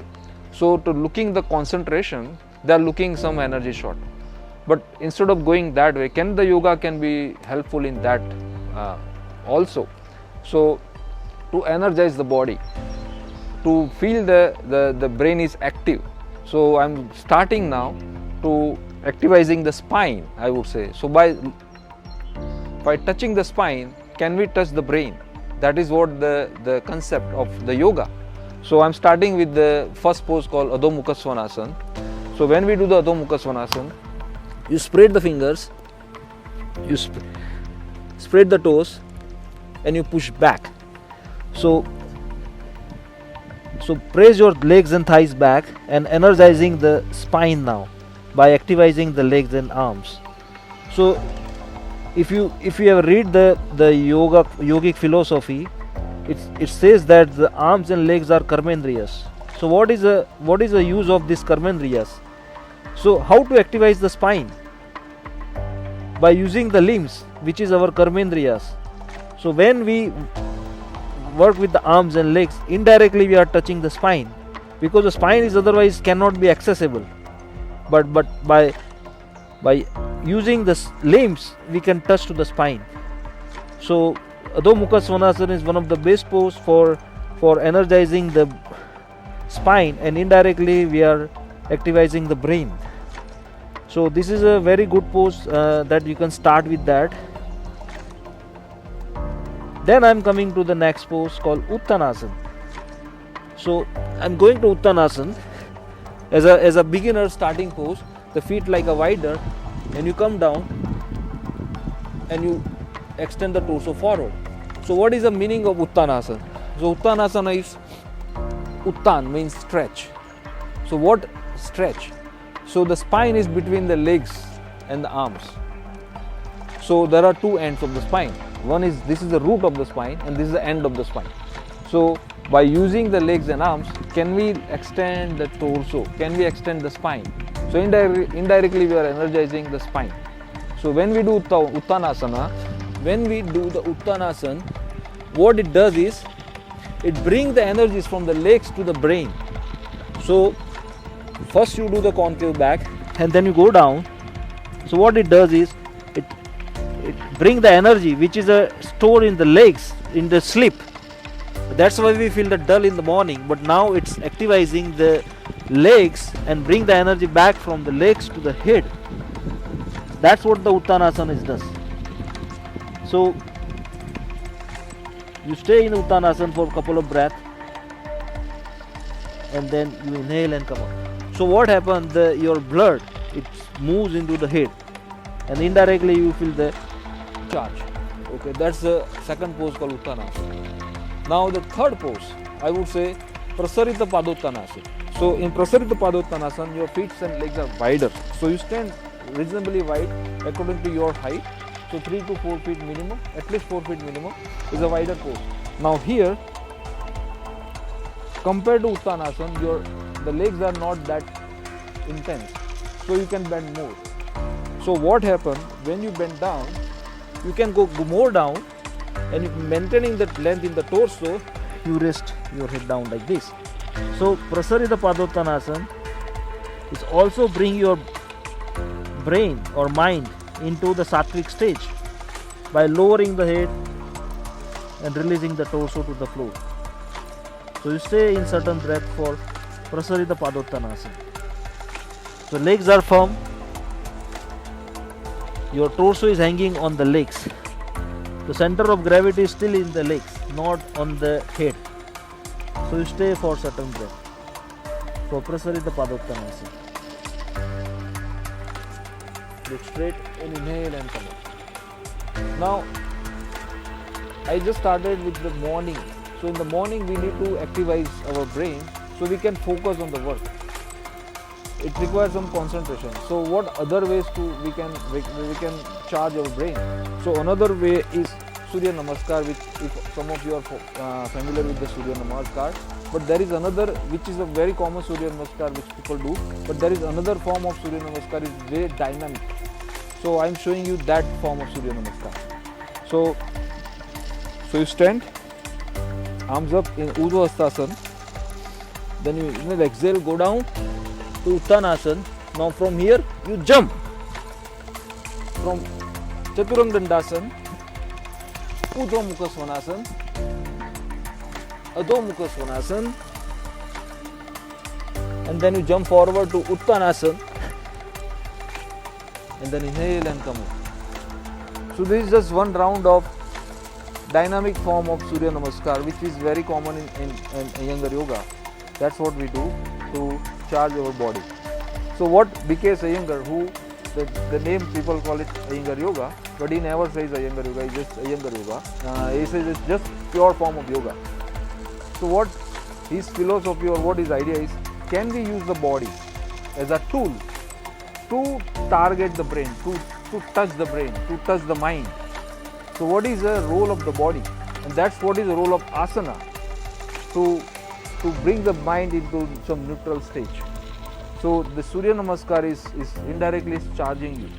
So to looking the concentration, they are looking some energy short. But instead of going that way, the yoga can be helpful in that also. So to energize the body, to feel the brain is active. So I'm starting now to activating the spine, I would say. So by touching the spine, can we touch the brain? That is what the concept of the yoga. So I'm starting with the first pose called Adho Mukha Svanasana. So when we do the Adho Mukha Svanasana, you spread the fingers, you spread the toes, and you push back. So press your legs and thighs back and energizing the spine now by activating the legs and arms. So if you have read the yogic philosophy, it says that the arms and legs are karmendriyas. So what is the use of this karmendriyas? So how to activate the spine? By using the limbs, which is our karmendriyas. So when we work with the arms and legs, indirectly we are touching the spine, because the spine is otherwise cannot be accessible. But by using the limbs, we can touch to the spine. So Adho Mukha Svanasana is one of the best pose for energizing the spine, and indirectly we are activating the brain. So this is a very good pose that you can start with that. Then I am coming to the next pose called Uttanasana. So I am going to Uttanasana as a beginner starting pose. The feet like a wider, and you come down and you extend the torso forward. So what is the meaning of Uttanasana? So Uttanasana is, Uttan means stretch. So what stretch? So the spine is between the legs and the arms. So there are two ends of the spine. One is, this is the root of the spine, and this is the end of the spine. So by using the legs and arms, can we extend the torso? Can we extend the spine? So indirectly we are energizing the spine. So when we do Uttanasana, what it does is, it brings the energies from the legs to the brain. So first you do the concave back, and then you go down. So what it does is, it brings the energy which is stored in the legs in the sleep. That's why we feel the dull in the morning, but now it's activating the legs and bring the energy back from the legs to the head. That's what the Uttanasana does. So you stay in Uttanasana for a couple of breaths, and then you inhale and come up. So what happens, your blood, it moves into the head, and indirectly you feel the charge. Okay, that's the second pose called Uttanasana. Now the third pose, I would say Prasarita Padottanasana. So in Prasarita Padottanasana, your feet and legs are wider. So you stand reasonably wide according to your height. So 3 to 4 feet minimum, at least 4 feet minimum is a wider pose. Now here, compared to Uttanasana, the legs are not that intense. So you can bend more. So what happens, when you bend down, you can go more down, and maintaining that length in the torso, you rest your head down like this. So Prasarita Padottanasana is also bring your brain or mind into the sattvic stage by lowering the head and releasing the torso to the floor. So you stay in certain breath for Prasarita Padottanasana. So legs are firm, your torso is hanging on the legs. The center of gravity is still in the legs, not on the head. So you stay for certain breath for Prasarita Padottanasana. Look straight and inhale and come up. Now I just started with the morning. So in the morning we need to activate our brain so we can focus on the work. It requires some concentration. So what other ways we can charge our brain? So another way is Surya Namaskar, which if some of you are familiar with the Surya Namaskar, but there is another which is a very common Surya Namaskar which people do, but there is another form of Surya Namaskar is very dynamic. So I am showing you that form of Surya Namaskar. So you stand, arms up in Urdhva Hastasana, then you exhale, go down to Uttanasana. Now from here you jump from Chaturanga Dandasana, Urdhva Mukha Svanasana, Adho Mukha Svanasana, and then you jump forward to Uttanasana, and then inhale and come up. So this is just one round of dynamic form of Surya Namaskar, which is very common in Iyengar yoga. That's what we do to charge our body. So what BK Iyengar, who the name people call it Iyengar yoga, but he never says Iyengar yoga, he just Iyengar yoga. He says it's just pure form of yoga. So what his philosophy or what his idea is, can we use the body as a tool to target the brain, to touch the brain, to touch the mind. So what is the role of the body? And that's what is the role of asana, to bring the mind into some neutral stage. So the Surya Namaskar is indirectly charging you,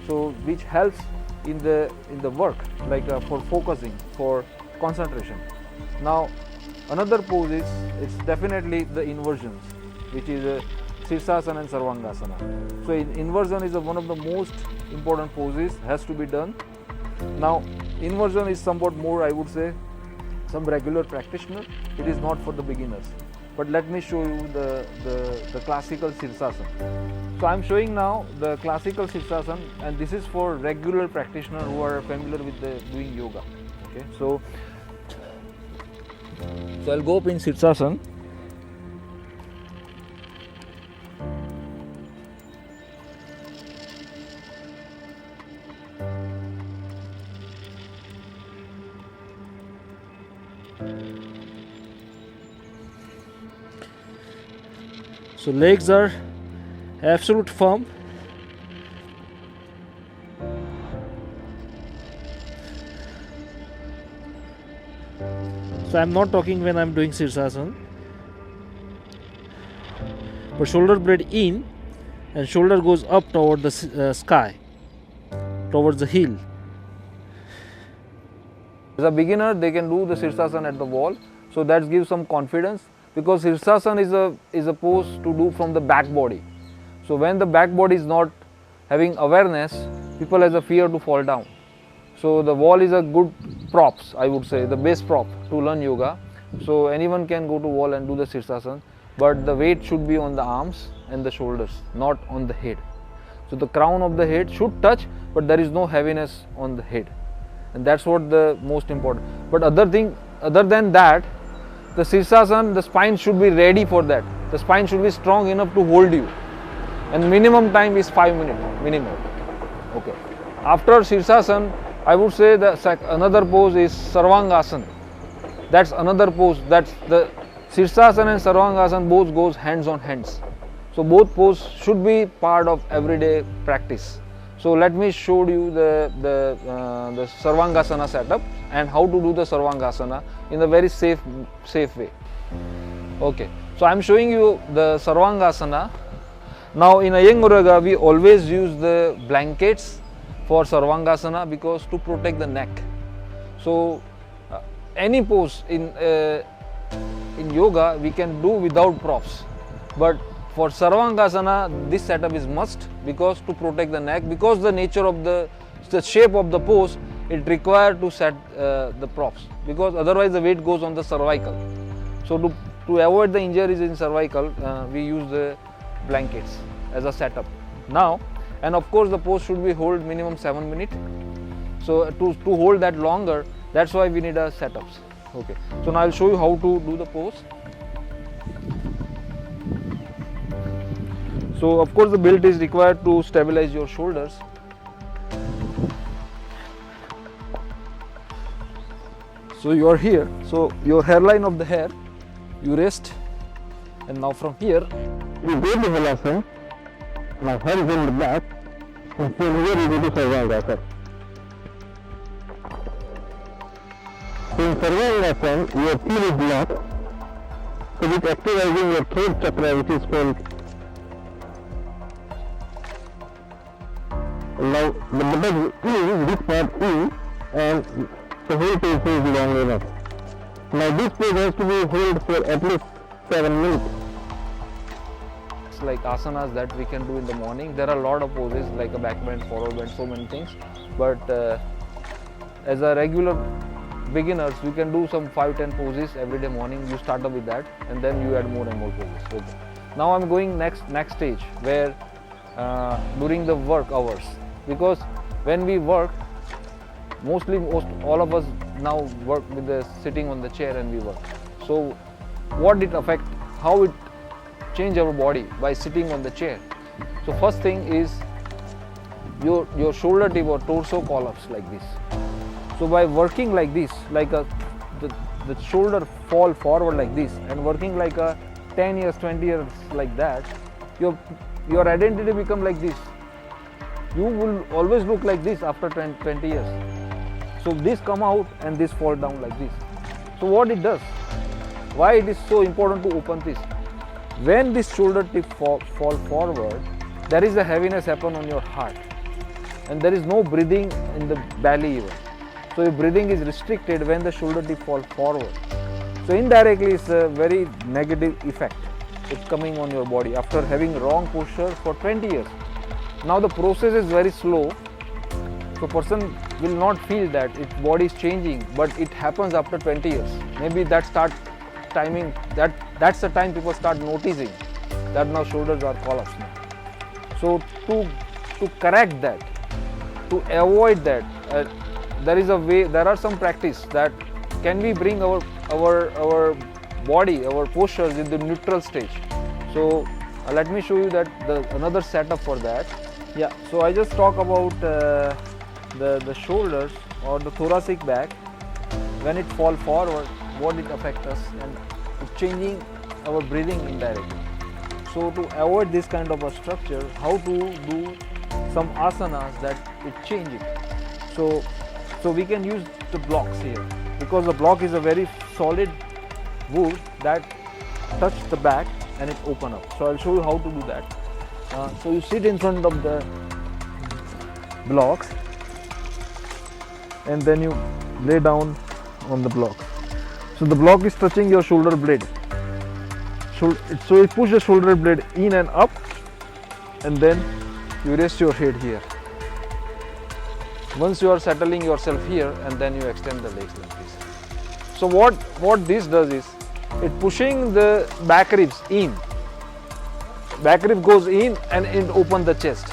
so which helps in the work, like for focusing, for concentration. Now another pose is, it's definitely the inversions, which is Sirsasana and Sarvangasana. So inversion is one of the most important poses, has to be done. Now inversion is somewhat more, I would say, some regular practitioner. It is not for the beginners. But let me show you the classical Sirsasana. So I am showing now the classical Sirsasana, and this is for regular practitioners who are familiar with doing yoga. Okay, so I'll go up in Sirsasana. So legs are absolute firm. So I'm not talking when I'm doing Sirsasana. But shoulder blade in and shoulder goes up toward the sky, towards the heel. As a beginner, they can do the Sirsasana at the wall. So that gives some confidence, because Sirsasana is a pose to do from the back body. So when the back body is not having awareness, people has a fear to fall down. So the wall is a good props, I would say, the base prop to learn yoga. So anyone can go to wall and do the Sirsasana, but the weight should be on the arms and the shoulders, not on the head. So the crown of the head should touch, but there is no heaviness on the head, and that's what the most important. But other than that, the Sirsasana, the spine should be ready for that. The spine should be strong enough to hold you, and minimum time is 5 minutes minimum. Okay. After Sirsasana, I would say another pose is Sarvangasana. That's another pose. That's the Sirsasana and Sarvangasana both goes hands on hands. So both poses should be part of everyday practice. So let me show you the Sarvangasana setup and how to do the Sarvangasana in a very safe way. Okay. So I am showing you the Sarvangasana. Now in Iyengar yoga, we always use the blankets for Sarvangasana because to protect the neck. So any pose in yoga we can do without props, but for Sarvangasana this setup is must, because to protect the neck, because the nature of the shape of the pose, it requires to set the props, because otherwise the weight goes on the cervical. So to avoid the injuries in cervical, we use the blankets as a setup. Now, and of course the pose should be hold minimum 7 minutes. So to hold that longer, that's why we need a setups. Okay. So now I'll show you how to do the pose. So of course the belt is required to stabilize your shoulders. So you are here. So your hairline of the hair, you rest, and now from here you go to Halasana. Now head is in the back, and from here you go to Sarvangasana. So in Sarvangasana, your heel is locked, so it's activating your third chakra, which is called. Now the button is this part in, and the whole pose is long enough. Now this pose has to be held for at least 7 minutes. Like asanas that we can do in the morning. There are a lot of poses like a back bend, forward bend, so many things. But as a regular beginners, we can do some 5-10 poses every day morning. You start up with that, and then you add more and more poses. Okay. Now I'm going next stage where during the work hours, because when we work, most all of us now work with the sitting on the chair and we work. So what it affect, how it change our body by sitting on the chair. So first thing is your shoulder tip or torso collapse like this. So by working like this, like the shoulder fall forward like this and working like a 10 years, 20 years like that, your identity become like this. You will always look like this after 20 years. So this come out and this fall down like this. So what it does, why it is so important to open this? When this shoulder tip fall forward, there is a heaviness happen on your heart and there is no breathing in the belly even. So your breathing is restricted when the shoulder tip fall forward. So indirectly it's a very negative effect. It's coming on your body after having wrong posture for 20 years. Now the process is very slow. So person will not feel that its body is changing, but it happens after 20 years. Maybe that start timing, that's the time people start noticing that now shoulders are collapsed now. So to correct that, to avoid that, there is a way, there are some practice that can we bring our body, our postures in the neutral stage. So let me show you that another setup for that. Yeah, so I just talk about the shoulders or the thoracic back. When it fall forward, what it affects us and changing our breathing indirectly. So to avoid this kind of a structure, how to do some asanas that it change it. So we can use the blocks here because the block is a very solid wood that touch the back and it open up. So I'll show you how to do that. So you sit in front of the blocks and then you lay down on the block. So the block is touching your shoulder blade. So you push the shoulder blade in and up and then you rest your head here. Once you are settling yourself here and then you extend the legs like this. So what this does is it pushing the back ribs in. Back rib goes in and it open the chest.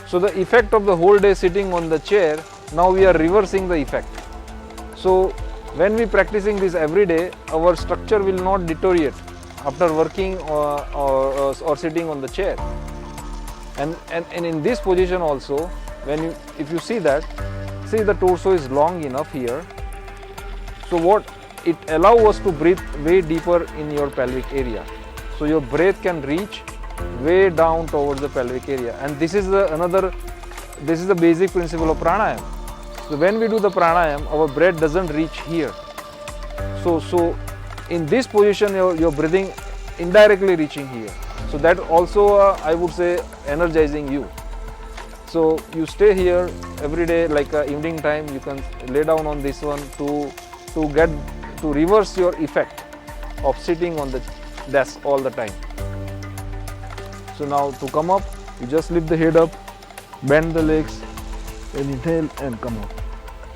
So the effect of the whole day sitting on the chair, now we are reversing the effect. So when we practicing this every day, our structure will not deteriorate after working or sitting on the chair. And in this position also, if you see that, see the torso is long enough here. So what it allows us to breathe way deeper in your pelvic area. So your breath can reach way down towards the pelvic area. And this is the basic principle of pranayama. So when we do the pranayama, our breath doesn't reach here. So in this position, your breathing indirectly reaching here. So that also I would say energizing you. So you stay here every day, like evening time, you can lay down on this one to reverse your effect of sitting on the desk all the time. So now to come up, you just lift the head up, bend the legs, and inhale and come up.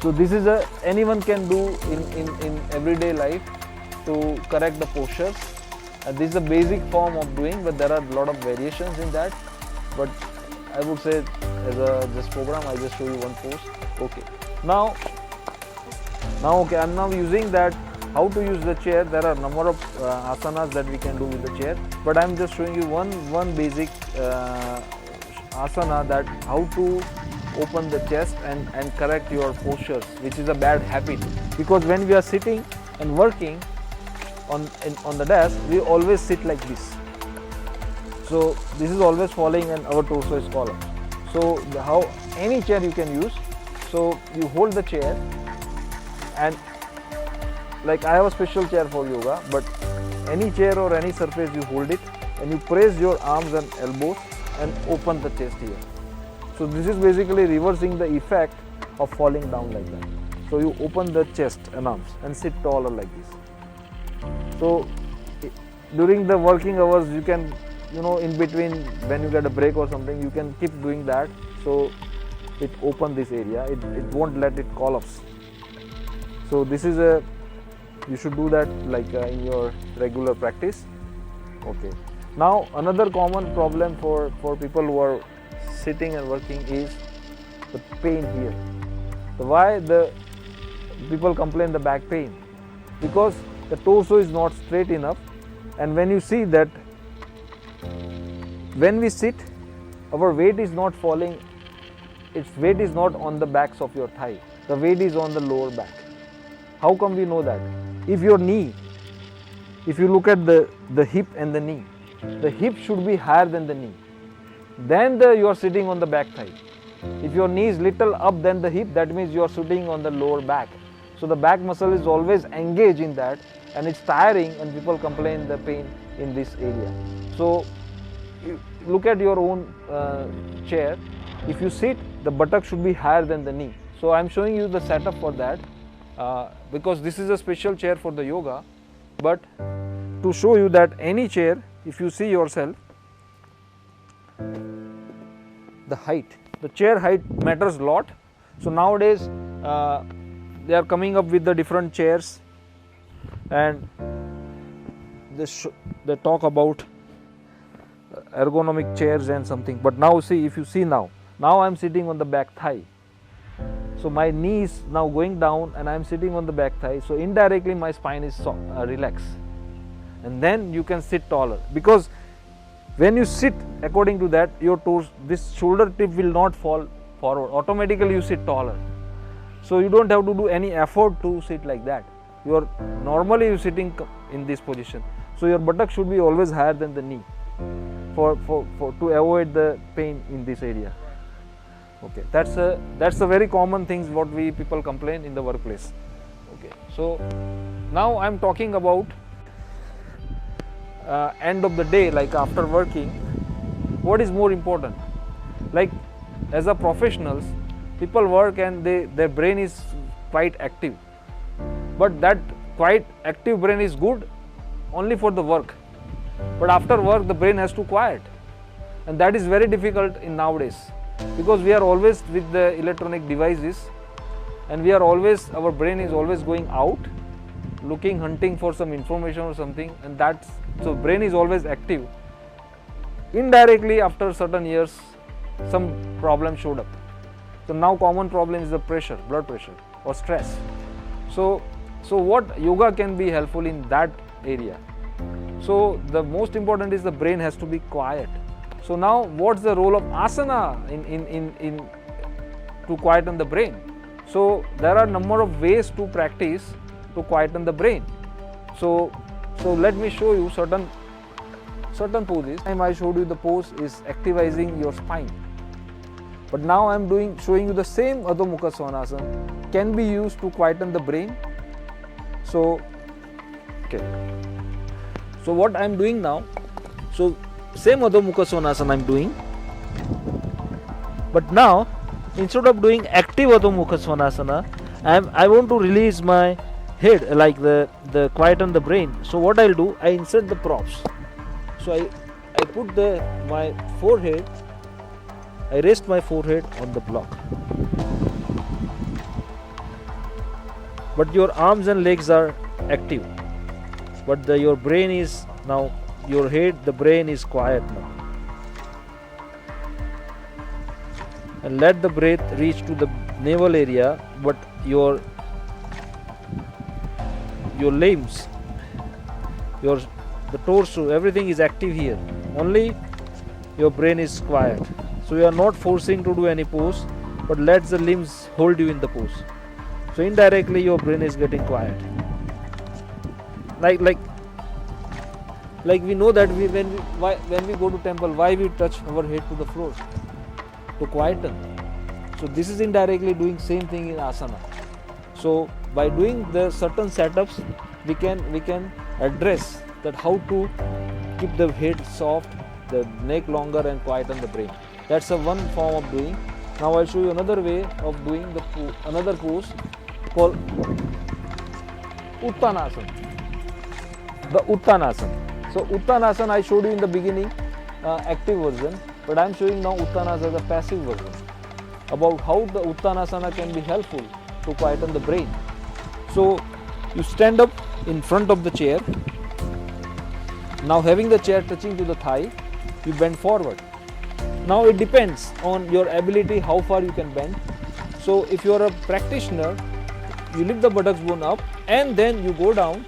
So this is anyone can do in everyday life to correct the postures. This is a basic form of doing, but there are a lot of variations in that. But I would say as this program, I just show you one pose. Okay. Now okay, I'm now using that. How to use the chair? There are a number of asanas that we can do with the chair, but I'm just showing you one basic asana, that how to open the chest and correct your postures, which is a bad habit. Because when we are sitting and working on the desk, we always sit like this. So this is always falling and our torso is collapsed. So how any chair you can use. So you hold the chair and like I have a special chair for yoga, but any chair or any surface you hold it and you press your arms and elbows and open the chest here. So this is basically reversing the effect of falling down like that. So you open the chest and arms and sit taller like this. So during the working hours, you can, in between when you get a break or something, you can keep doing that. So it open this area, it won't let it collapse. So this is you should do that like in your regular practice. Okay. Now another common problem for people who are sitting and working is the pain here. So why people complain the back pain, because the torso is not straight enough. And when you see that, when we sit, our weight is not falling, its weight is not on the backs of your thigh, the weight is on the lower back. How come we know that? If your knee, if you look at the hip and the knee, the hip should be higher than the knee, then you are sitting on the back thigh. If your knee is little up than the hip, that means you are sitting on the lower back. So the back muscle is always engaged in that, and it's tiring, and people complain the pain in this area. So you look at your own chair. If you sit, the buttock should be higher than the knee. So I'm showing you the setup for that, because this is a special chair for the yoga. But to show you that any chair, if you see yourself, the height, the chair height matters a lot. So nowadays they are coming up with the different chairs, and they talk about ergonomic chairs and something. But now see, if you see now I am sitting on the back thigh. So my knee is now going down and I am sitting on the back thigh. So indirectly my spine is relaxed, and then you can sit taller, because when you sit according to that, your toes, this shoulder tip will not fall forward. Automatically you sit taller. So you don't have to do any effort to sit like that. Normally you sitting in this position. So your buttock should be always higher than the knee to avoid the pain in this area. Okay, that's a very common things what we people complain in the workplace. Okay, so now I'm talking about end of the day, like after working, what is more important? Like as a professionals, people work and their brain is quite active, but that quite active brain is good only for the work, but after work the brain has to quiet, and that is very difficult in nowadays, because we are always with the electronic devices, and our brain is always going out, looking, hunting for some information or something, and so brain is always active. Indirectly after certain years some problem showed up. So now common problem is the pressure, blood pressure or stress. So what yoga can be helpful in that area? So the most important is the brain has to be quiet. So now what's the role of asana in to quieten the brain? So there are a number of ways to practice to quieten the brain. So let me show you certain poses. I showed you the pose is activizing your spine. But now I am showing you the same Adho Mukha Svanasana can be used to quieten the brain. So what I am doing now, so same Adho Mukha Svanasana I am doing, but now instead of doing active Adho Mukha Svanasana, I want to release my head, like the quieten the brain. So what I'll do, I insert the props. So I put my forehead, I rest my forehead on the block. But your arms and legs are active, but your brain is now, your head, the brain is quiet now. And let the breath reach to the navel area, but your limbs, the torso, everything is active here. Only your brain is quiet. So you are not forcing to do any pose, but let the limbs hold you in the pose. So indirectly your brain is getting quiet. Like we know that when we go to temple, why we touch our head to the floor? To quieten. So this is indirectly doing same thing in asana. So by doing the certain setups, we can address that how to keep the head soft, the neck longer, and quieten the brain. That's one form of doing. Now I'll show you another way of doing another pose called Uttanasana. The Uttanasana. So Uttanasana I showed you in the beginning, active version, but I am showing now Uttanasana, the passive version, about how the Uttanasana can be helpful to quieten the brain. So you stand up in front of the chair. Now having the chair touching to the thigh, you bend forward. Now it depends on your ability how far you can bend. So if you are a practitioner, you lift the buttocks bone up, and then you go down.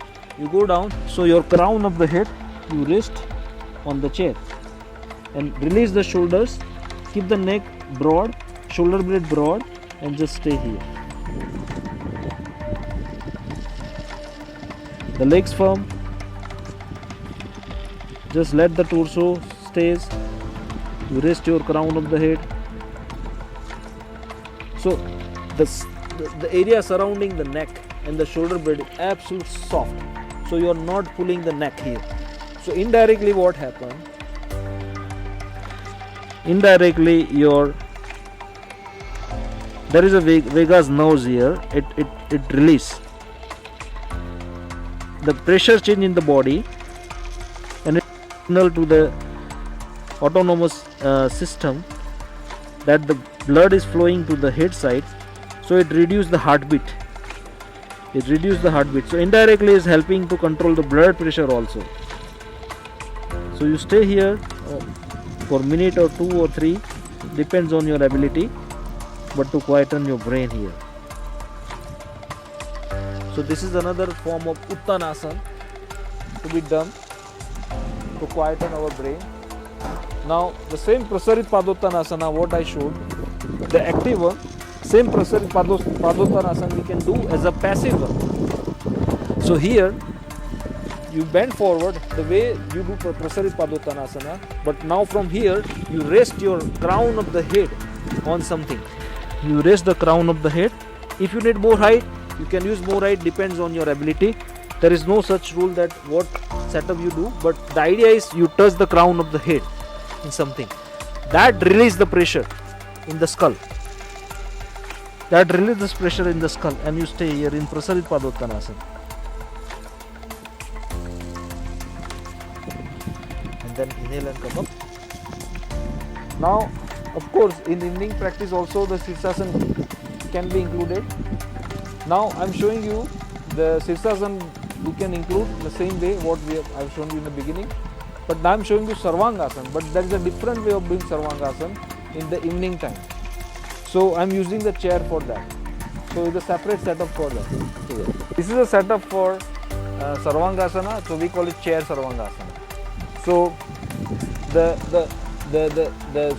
So your crown of the head, you rest on the chair, and release the shoulders. Keep the neck broad, shoulder blade broad, and just stay here. The legs firm. Just let the torso stays. You rest your crown of the head. So the area surrounding the neck and the shoulder blade is absolutely soft. So you are not pulling the neck here. So indirectly what happened? Indirectly there is a vagus nerves here. It release. The pressure change in the body, and it signal to the autonomous system that the blood is flowing to the head side, so it reduces the heartbeat. So indirectly is helping to control the blood pressure also. So you stay here for a minute or 2 or 3, depends on your ability, but to quieten your brain here. So this is another form of Uttanasana to be done to quieten our brain. Now the same Prasarit Padottanasana what I showed, the active one, same Prasarit Padottanasana we can do as a passive one. So here you bend forward the way you do Prasarit Padottanasana, but now from here you rest your crown of the head on something. You rest the crown of the head. If you need more height, you can use more height, depends on your ability. There is no such rule that what setup you do, but the idea is you touch the crown of the head in something. That release the pressure in the skull. And you stay here in Prasarit Padottanasana. And then inhale and come up. Now, of course, in evening practice also the Sirsasana can be included. Now I am showing you the Sirsasana we can include the same way what I have shown you in the beginning. But now I am showing you Sarvangasana. But there is a different way of doing Sarvangasana in the evening time. So I am using the chair for that. So it's a separate setup for that. This is a setup for Sarvangasana. So we call it chair Sarvangasana. So the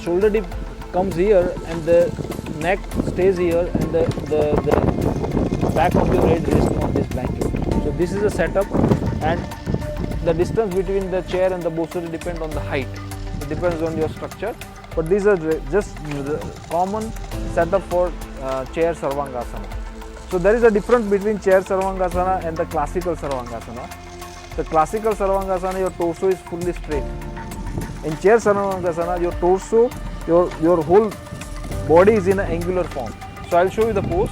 shoulder dip comes here and the neck stays here and the back of your head rests on this blanket. So this is a setup, and the distance between the chair and the bolster depends on the height. It depends on your structure. But these are just the common setup for chair Sarvangasana. So there is a difference between chair Sarvangasana and the classical Sarvangasana. The classical Sarvangasana, your torso is fully straight. In chair Sarvangasana, your torso, your whole body is in an angular form. So I will show you the pose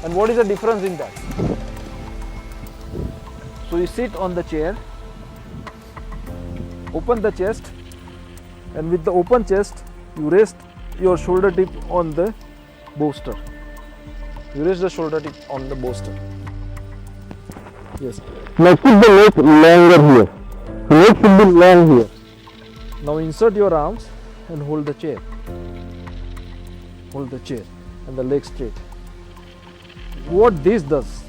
and what is the difference in that. So you sit on the chair, open the chest, and with the open chest you rest your shoulder tip on the bolster. You rest the shoulder tip on the bolster. Yes. Now keep the leg longer here. The leg should be long here. Now insert your arms and hold the chair. Hold the chair and the leg straight. What this does,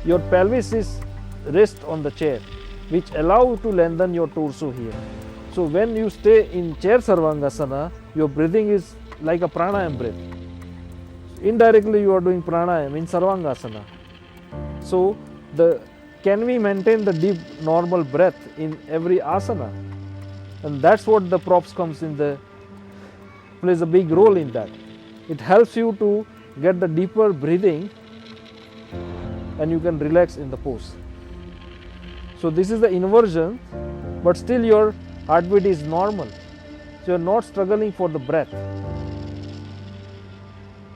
your pelvis is rest on the chair, which allow you to lengthen your torso here. So when you stay in chair Sarvangasana, your breathing is like a pranayam breath. Indirectly you are doing pranayam in Sarvangasana. So can we maintain the deep normal breath in every asana? And that's what the props plays a big role in that. It helps you to get the deeper breathing and you can relax in the pose. So this is the inversion, but still your heartbeat is normal. So you are not struggling for the breath.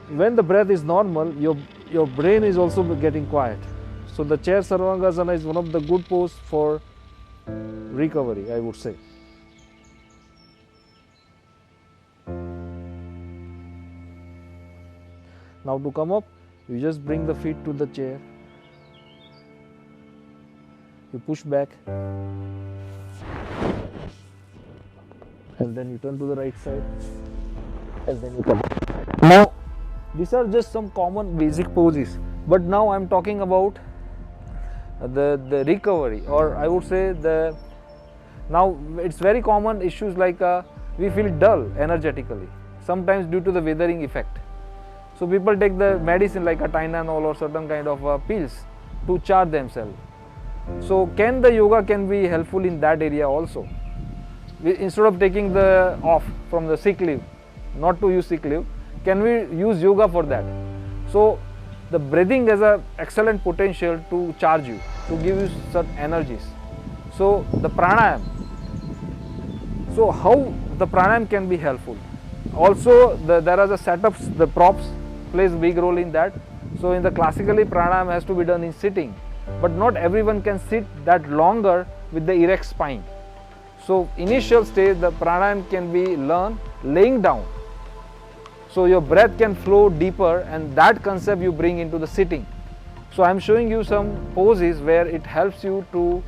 When the breath is normal, your brain is also getting quiet. So the chair Sarvangasana is one of the good pose for recovery, I would say. Now to come up, you just bring the feet to the chair. You push back. And then you turn to the right side. And then you come up. Now, These are just some common basic poses, but now I'm talking about the recovery, or I would say now it's very common issues like we feel dull energetically, sometimes due to the weathering effect. So people take the medicine like a Tylenol or certain kind of pills to charge themselves. So the yoga can be helpful in that area also. Instead of taking the off from the sick leave, not to use sick leave, can we use yoga for that? So the breathing has an excellent potential to charge you, to give you certain energies. So the pranayam. So how the pranayam can be helpful? Also there are the setups, the props plays a big role in that. So in the classically pranayam has to be done in sitting, but not everyone can sit that longer with the erect spine. So initial stage the pranayam can be learned laying down. So your breath can flow deeper, and that concept you bring into the sitting. So I am showing you some poses where it helps you to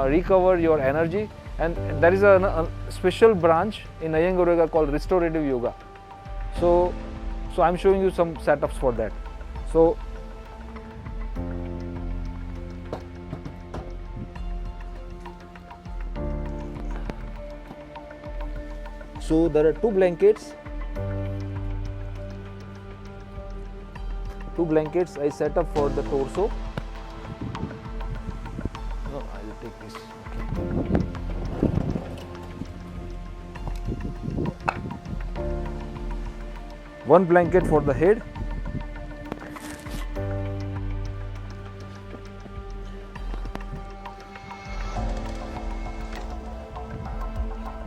recover your energy, and there is a special branch in Iyengar yoga called restorative yoga. So I am showing you some setups for that. So there are two blankets I set up for the torso. No, I will take this. Okay. One blanket for the head.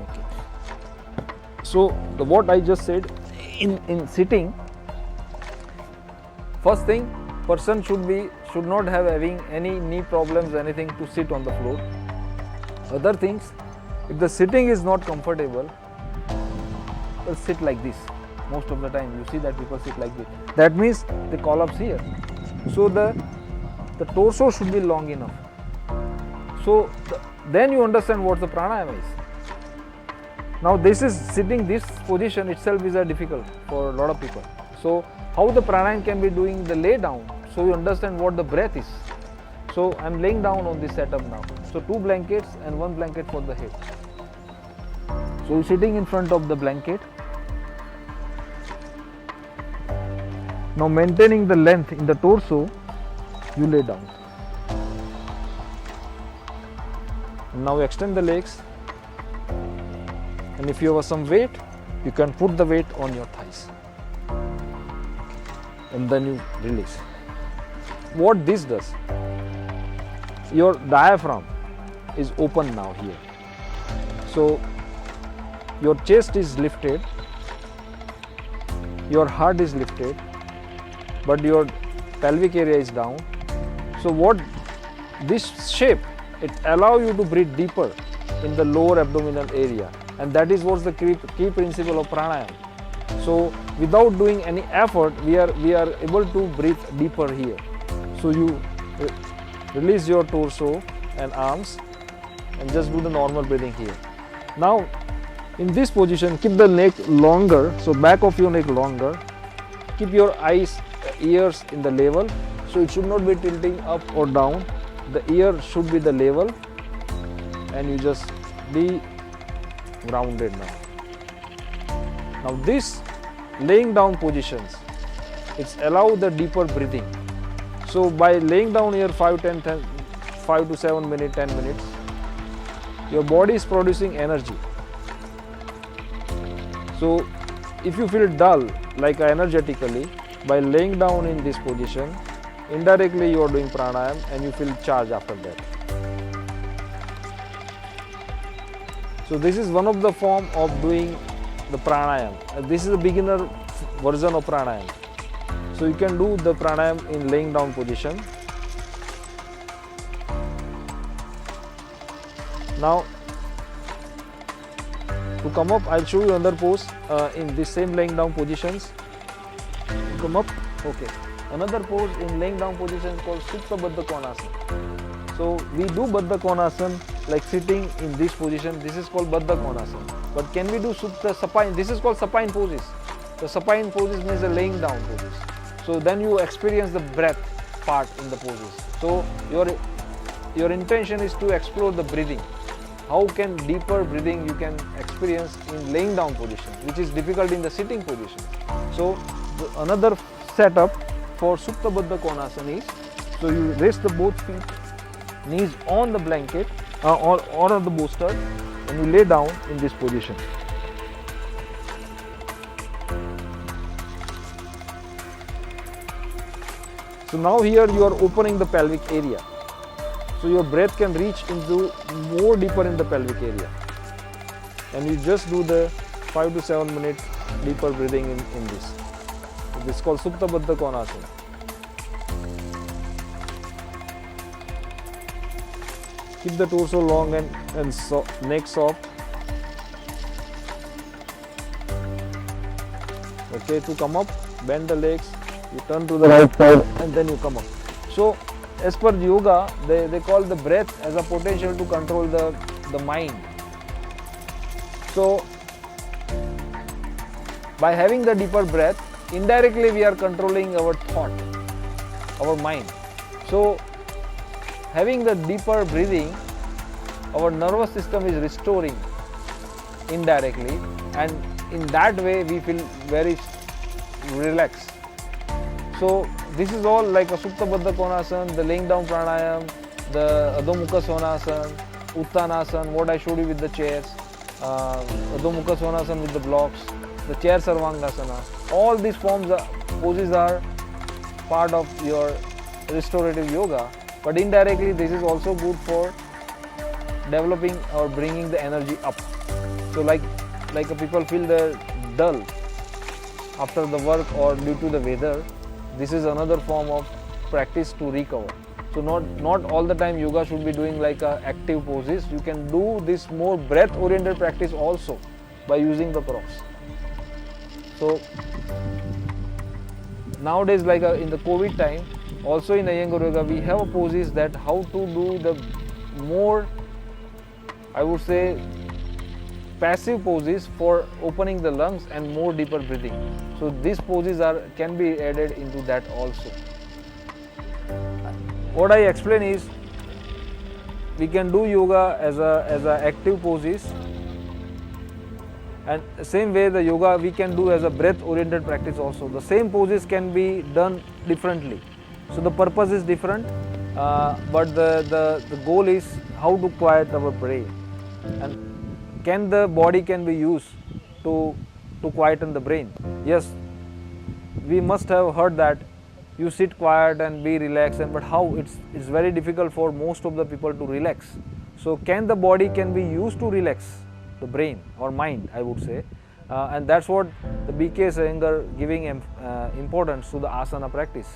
Okay. So what I just said in sitting, first thing, person should not having any knee problems, anything to sit on the floor. Other things, if the sitting is not comfortable, well, sit like this. Most of the time you see that people sit like this. That means they collapse here. So the torso should be long enough. So then you understand what the pranayama is. Now this is sitting, this position itself is difficult for a lot of people. So how the pranayama can be doing the lay down, so you understand what the breath is. So I am laying down on this setup now. So two blankets and one blanket for the head. So you are sitting in front of the blanket. Now maintaining the length in the torso, you lay down. And now extend the legs, and if you have some weight, you can put the weight on your thighs. And then you release. What this does, your diaphragm is open now here. So your chest is lifted, your heart is lifted, but your pelvic area is down. So what this shape, it allows you to breathe deeper in the lower abdominal area, and that is what's the key principle of pranayama. So without doing any effort, we are able to breathe deeper here. So you release your torso and arms and just do the normal breathing here. Now in this position, keep the neck longer, so back of your neck longer. Keep your eyes, ears in the level, so it should not be tilting up or down. The ear should be the level, and you just be grounded now. Now this laying down positions, it's allow the deeper breathing. So by laying down here 5 to 7 minutes, 10 minutes, your body is producing energy. So if you feel dull, like energetically, by laying down in this position, indirectly you are doing pranayama and you feel charged after that. So this is one of the form of doing the pranayama. This is a beginner version of pranayama. So you can do the pranayama in laying down position. Now to come up, I'll show you another pose in this same laying down positions. Come up, okay. Another pose in laying down position called Supta Baddha Konasana. So we do Baddha Konasana like sitting in this position. This is called Baddha Konasana. But can we do Supta Supine? This is called supine poses. The supine poses means the laying down poses. So then you experience the breath part in the poses. So your intention is to explore the breathing. How can deeper breathing you can experience in laying down position, which is difficult in the sitting position. So another setup for Supta Baddha Konasana is, so you rest the both feet, knees on the blanket or on the bolster, and you lay down in this position. So now here you are opening the pelvic area. So your breath can reach into more deeper in the pelvic area. And you just do the 5 to 7 minutes deeper breathing in this. So this is called Supta Baddha Konasana. Keep the torso long and neck soft. Okay, to come up, bend the legs, you turn to the right side and then you come up. So as per yoga, they call the breath as a potential to control the mind. So by having the deeper breath, indirectly we are controlling our thought, our mind. So having the deeper breathing, our nervous system is restoring indirectly, and in that way we feel very relaxed. So this is all like a Supta Baddha Konasana, the laying down pranayam, the Adho Mukha Svanasana, Uttanasana, what I showed you with the chairs, Adho Mukha Svanasana with the blocks, the chair Sarvangasana. All these poses are part of your restorative yoga, but indirectly this is also good for developing or bringing the energy up. So like people feel they're dull after the work or due to the weather, this is another form of practice to recover. So not all the time yoga should be doing like active poses. You can do this more breath oriented practice also by using the props. So nowadays, like in the COVID time, also in Iyengar yoga we have poses that how to do the more, I would say, passive poses for opening the lungs and more deeper breathing. So these poses can be added into that also. What I explain is we can do yoga as a active poses, and same way the yoga we can do as a breath oriented practice also. The same poses can be done differently. So the purpose is different, but the goal is how to quiet our brain, and the body can be used to quieten the brain. Yes, we must have heard that you sit quiet and be relaxed, but how? It's very difficult for most of the people to relax. So the body can be used to relax the brain or mind, I would say, and that's what the BK Iyengar giving importance to the asana practice.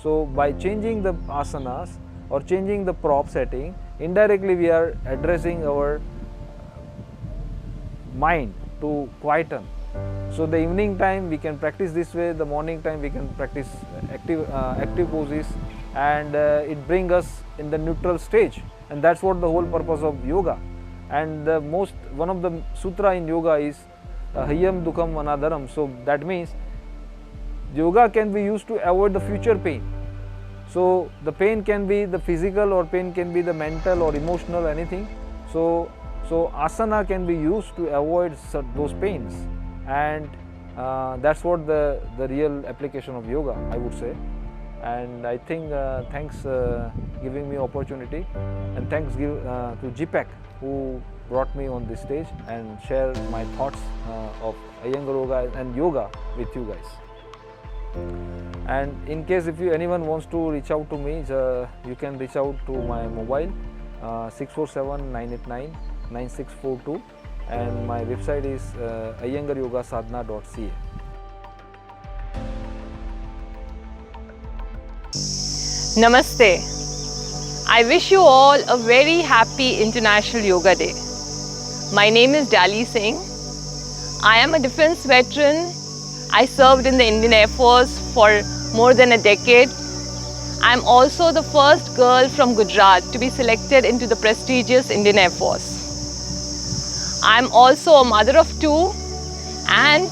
So by changing the asanas or changing the prop setting, indirectly we are addressing our mind to quieten. So the evening time we can practice this way, the morning time we can practice active poses, and it brings us in the neutral stage, and that's what the whole purpose of yoga. And one of the sutra in yoga is Hayyam Dukham Anadaram. So that means yoga can be used to avoid the future pain. So the pain can be the physical, or pain can be the mental or emotional, anything. So asana can be used to avoid those pains, and that's what the real application of yoga, I would say. And I think thanks giving me opportunity, and thanks to GPAC who brought me on this stage and share my thoughts of Iyengar yoga and yoga with you guys. And in case if anyone wants to reach out to me, you can reach out to my mobile 647-989-9642, and my website is iyengaryogasadhana.ca. Namaste. I wish you all a very happy International Yoga Day. My name is Dali Singh. I am a defense veteran. I served in the Indian Air Force for more than a decade. I am also the first girl from Gujarat to be selected into the prestigious Indian Air Force. I am also a mother of two, and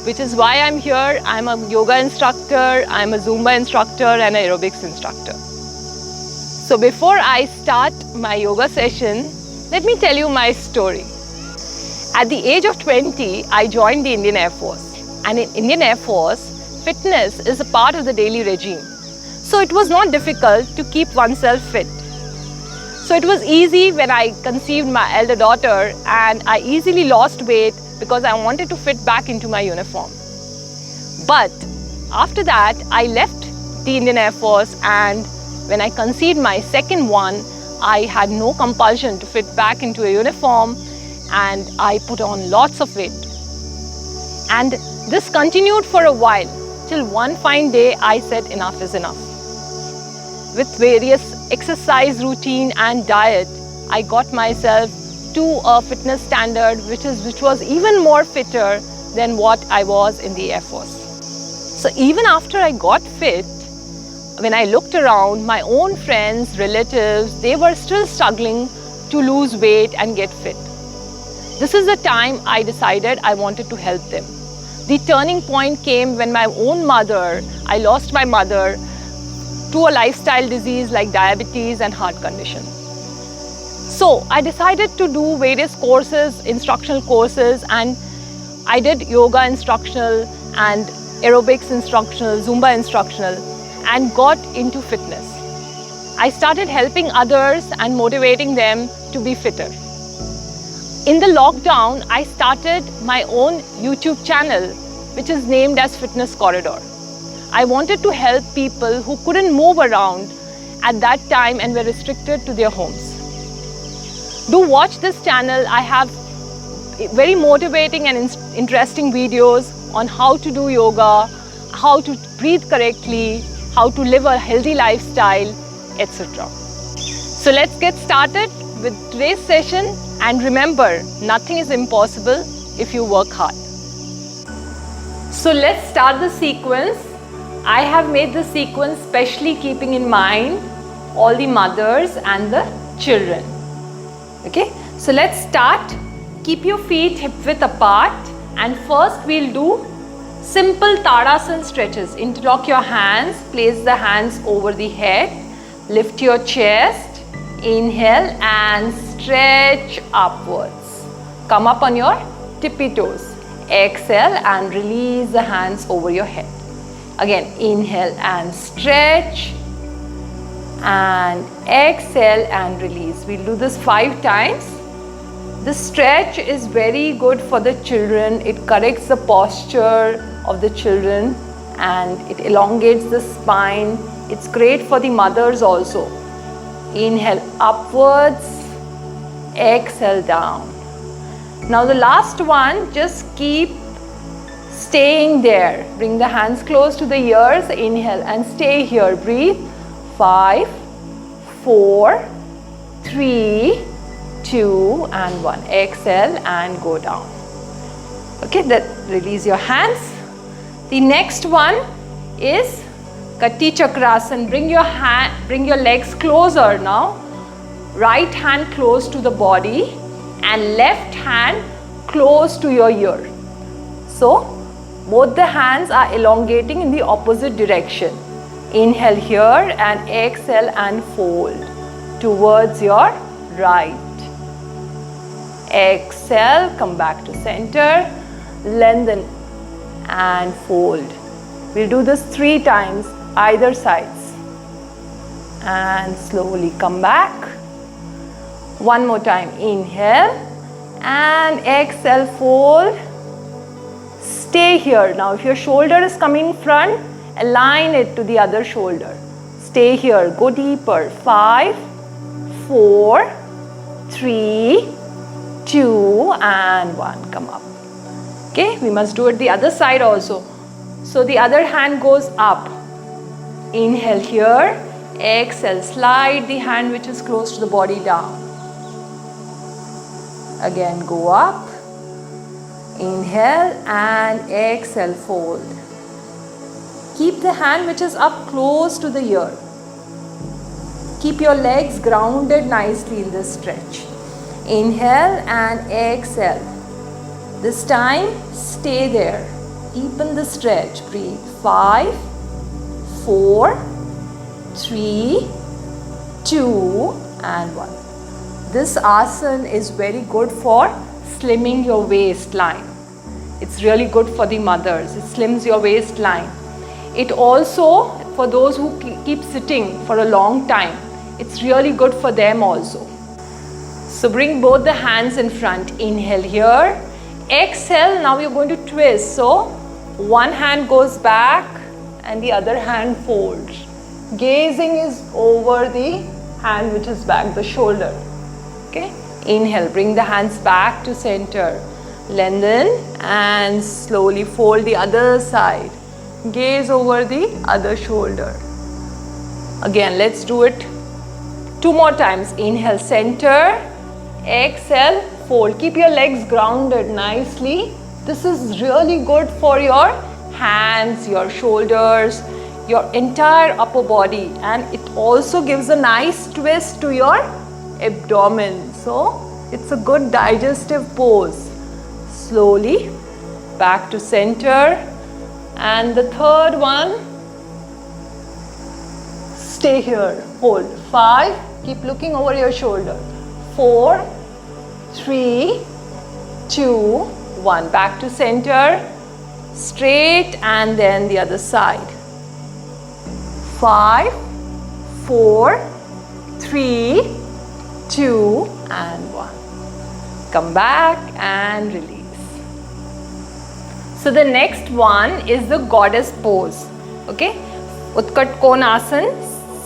which is why I'm here. I'm a yoga instructor, I'm a Zumba instructor and an aerobics instructor. So before I start my yoga session, let me tell you my story. At the age of 20, I joined the Indian Air Force. And in Indian Air Force, fitness is a part of the daily regime. So it was not difficult to keep oneself fit. So it was easy when I conceived my elder daughter, and I easily lost weight because I wanted to fit back into my uniform. But after that, I left the Indian Air Force, and when I conceived my second one, I had no compulsion to fit back into a uniform, and I put on lots of weight. And this continued for a while, till one fine day I said enough is enough. With various exercise routine and diet, I got myself to a fitness standard which was even more fitter than what I was in the Air Force. So even after I got fit, when I looked around, my own friends, relatives, they were still struggling to lose weight and get fit. This is the time I decided I wanted to help them. The turning point came when my own mother, I lost my mother to a lifestyle disease like diabetes and heart condition. So I decided to do various courses, instructional courses, and I did yoga instructional and aerobics instructional, Zumba instructional, and got into fitness. I started helping others and motivating them to be fitter. In the lockdown, I started my own YouTube channel, which is named as Fitness Corridor. I wanted to help people who couldn't move around at that time and were restricted to their homes. Do watch this channel. I have very motivating and interesting videos on how to do yoga, how to breathe correctly, how to live a healthy lifestyle, etc. So let's get started with today's session, and remember, nothing is impossible if you work hard. So let's start the sequence. I have made the sequence specially keeping in mind all the mothers and the children. Okay, so let's start. Keep your feet hip-width apart, and first we'll do simple Tadasana stretches. Interlock your hands, place the hands over the head, lift your chest, inhale and stretch upwards. Come up on your tippy toes. Exhale and release the hands over your head. Again, inhale and stretch, and exhale and release. We'll do this 5 times. This stretch is very good for the children. It corrects the posture of the children and it elongates the spine. It's great for the mothers also. Inhale upwards, exhale down. Now the last one, just keep staying there. Bring the hands close to the ears. Inhale and stay here. Breathe. 5, 4, 3, 2 and 1. Exhale and go down. Okay, then release your hands. The next one is Katti Chakrasana. Bring your legs closer now. Right hand close to the body and left hand close to your ear. So both the hands are elongating in the opposite direction. Inhale here and exhale and fold towards your right. Exhale, come back to center, lengthen and fold. We'll do this 3 times, either sides. And slowly come back. One more time, inhale and exhale, fold. Stay here. Now if your shoulder is coming front, align it to the other shoulder. Stay here, go deeper. 5, 4, 3, 2 and 1. Come up. Okay, we must do it the other side also. So the other hand goes up. Inhale here, exhale, slide the hand which is close to the body down. Again, go up. Inhale and exhale, fold. Keep the hand which is up close to the ear. Keep your legs grounded nicely in this stretch. Inhale and exhale. This time, stay there. Deepen the stretch. Breathe. 5, 4, 3, 2 and 1. This asana is very good for slimming your waistline. It's really good for the mothers. It slims your waistline. It also, for those who keep sitting for a long time, it's really good for them also. So bring both the hands in front. Inhale here. Exhale. Now you're going to twist. So one hand goes back and the other hand folds. Gazing is over the hand which is back, the shoulder. Okay. Inhale. Bring the hands back to center. Lengthen and slowly fold the other side. Gaze over the other shoulder. Again, let's do it 2 more times. Inhale, center. Exhale, fold. Keep your legs grounded nicely. This is really good for your hands, your shoulders, your entire upper body, and it also gives a nice twist to your abdomen. So it's a good digestive pose. Slowly back to center. And the third one, stay here, hold. 5, keep looking over your shoulder. 4, 3, 2, 1. Back to center, straight, and then the other side. 5, 4, 3, 2 and 1. Come back and release. So the next one is the goddess pose. Okay, Utkat Konasana.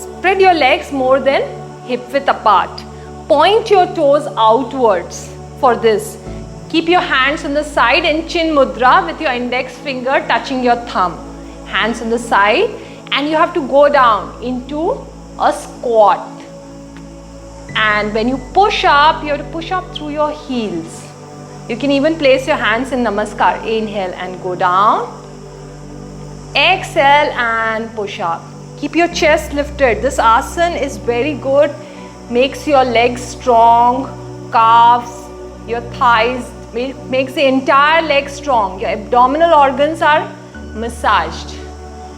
Spread your legs more than hip width apart. Point your toes outwards for this. Keep your hands on the side in chin mudra with your index finger touching your thumb. Hands on the side, and you have to go down into a squat. And when you push up, you have to push up through your heels. You can even place your hands in namaskar. Inhale and go down. Exhale and push up. Keep your chest lifted. This asana is very good. Makes your legs strong, calves, your thighs, makes the entire leg strong. Your abdominal organs are massaged.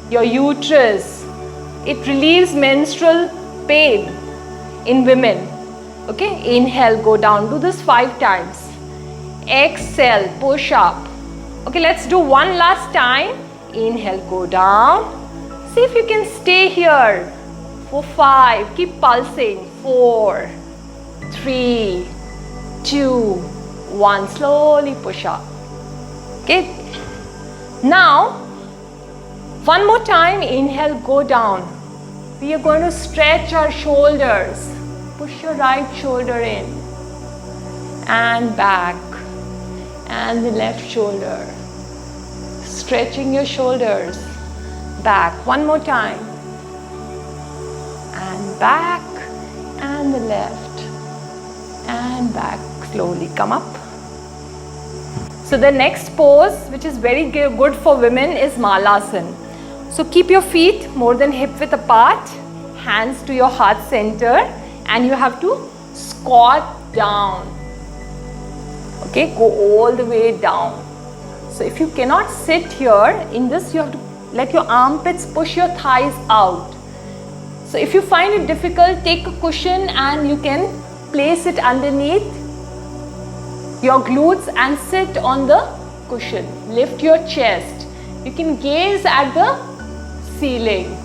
Your uterus, it relieves menstrual pain in women. Okay, inhale, go down. Do this 5 times. Exhale, push up. Okay, let's do one last time. Inhale, go down. See if you can stay here for 5. Keep pulsing. 4, 3, 2, 1. Slowly push up. Okay. Now, one more time. Inhale, go down. We are going to stretch our shoulders. Push your right shoulder in and back, and the left shoulder. Stretching your shoulders back. One more time. And back, and the left, and back. Slowly come up. So the next pose, which is very good for women, is Malasana. So keep your feet more than hip width apart, hands to your heart center, and you have to squat down. Okay, go all the way down. So if you cannot sit here, in this you have to let your armpits push your thighs out. So if you find it difficult, take a cushion and you can place it underneath your glutes and sit on the cushion. Lift your chest. You can gaze at the ceiling.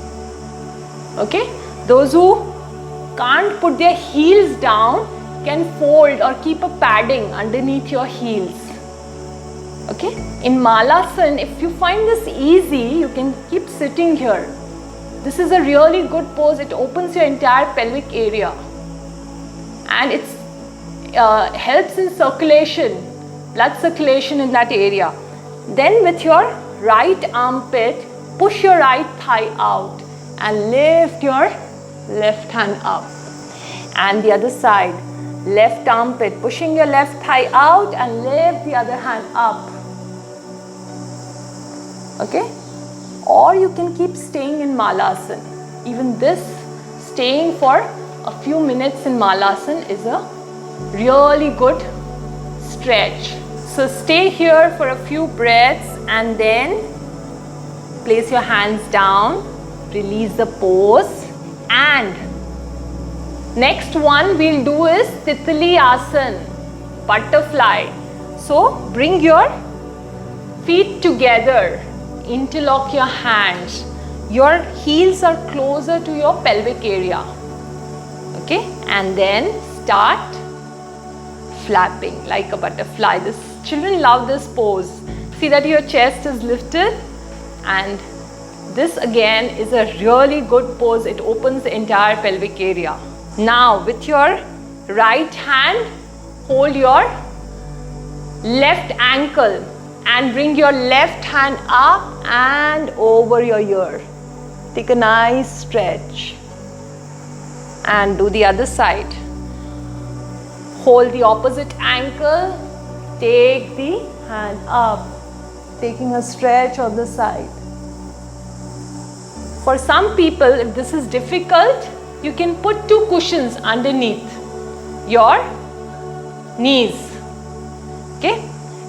Okay, those who can't put their heels down can fold or keep a padding underneath your heels. Okay, in Malasana, if you find this easy, you can keep sitting here. This is a really good pose. It opens your entire pelvic area and it helps in circulation, blood circulation in that area. Then with your right armpit, push your right thigh out and lift your left hand up. And the other side, left armpit, pushing your left thigh out and lift the other hand up. Okay? Or you can keep staying in Malasana. Even this, staying for a few minutes in Malasana is a really good stretch. So stay here for a few breaths and then place your hands down, release the pose, and next one we'll do is Titli Asana, butterfly. So bring your feet together, interlock your hands. Your heels are closer to your pelvic area. Okay, and then start flapping like a butterfly. Children love this pose. See that your chest is lifted, and this again is a really good pose. It opens the entire pelvic area. Now with your right hand, hold your left ankle and bring your left hand up and over your ear. Take a nice stretch and do the other side. Hold the opposite ankle, take the hand up, taking a stretch on the side. For some people, if this is difficult, you can put 2 cushions underneath your knees. Okay,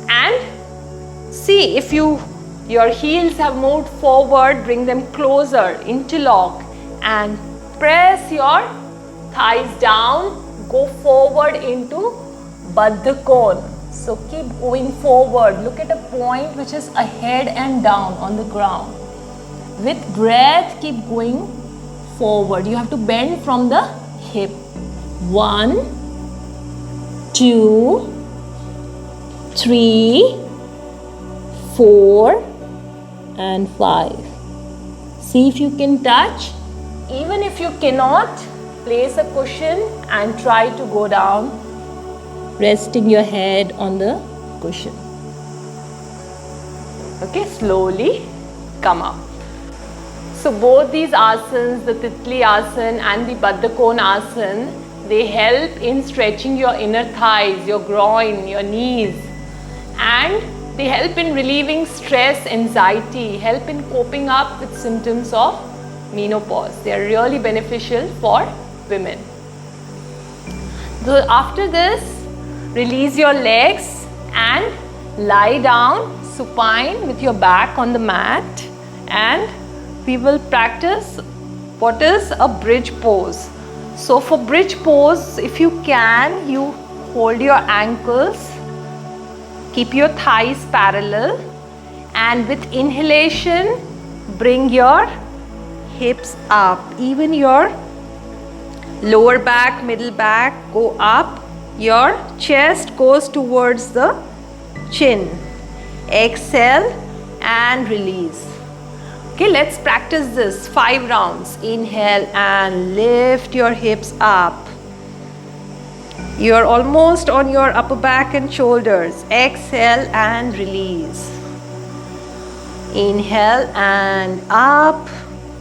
and see if your heels have moved forward, bring them closer, interlock and press your thighs down, go forward into Baddha Kona. So keep going forward, look at a point which is ahead and down on the ground. With breath, keep going forward. You have to bend from the hip. 1, 2, 3, 4 and 5. See if you can touch. Even if you cannot, place a cushion and try to go down, resting your head on the cushion. Okay, slowly come up. So both these asanas, the Titli Asana and the Baddha Kona Asana, they help in stretching your inner thighs, your groin, your knees, and they help in relieving stress, anxiety, help in coping up with symptoms of menopause. They are really beneficial for women. So after this, release your legs and lie down supine with your back on the mat, and we will practice what is a bridge pose. So for bridge pose, if you can, you hold your ankles, keep your thighs parallel, and with inhalation, bring your hips up. Even your lower back, middle back go up. Your chest goes towards the chin. Exhale and release. Okay, let's practice this 5 rounds. Inhale and lift your hips up. You're almost on your upper back and shoulders. Exhale and release. Inhale and up.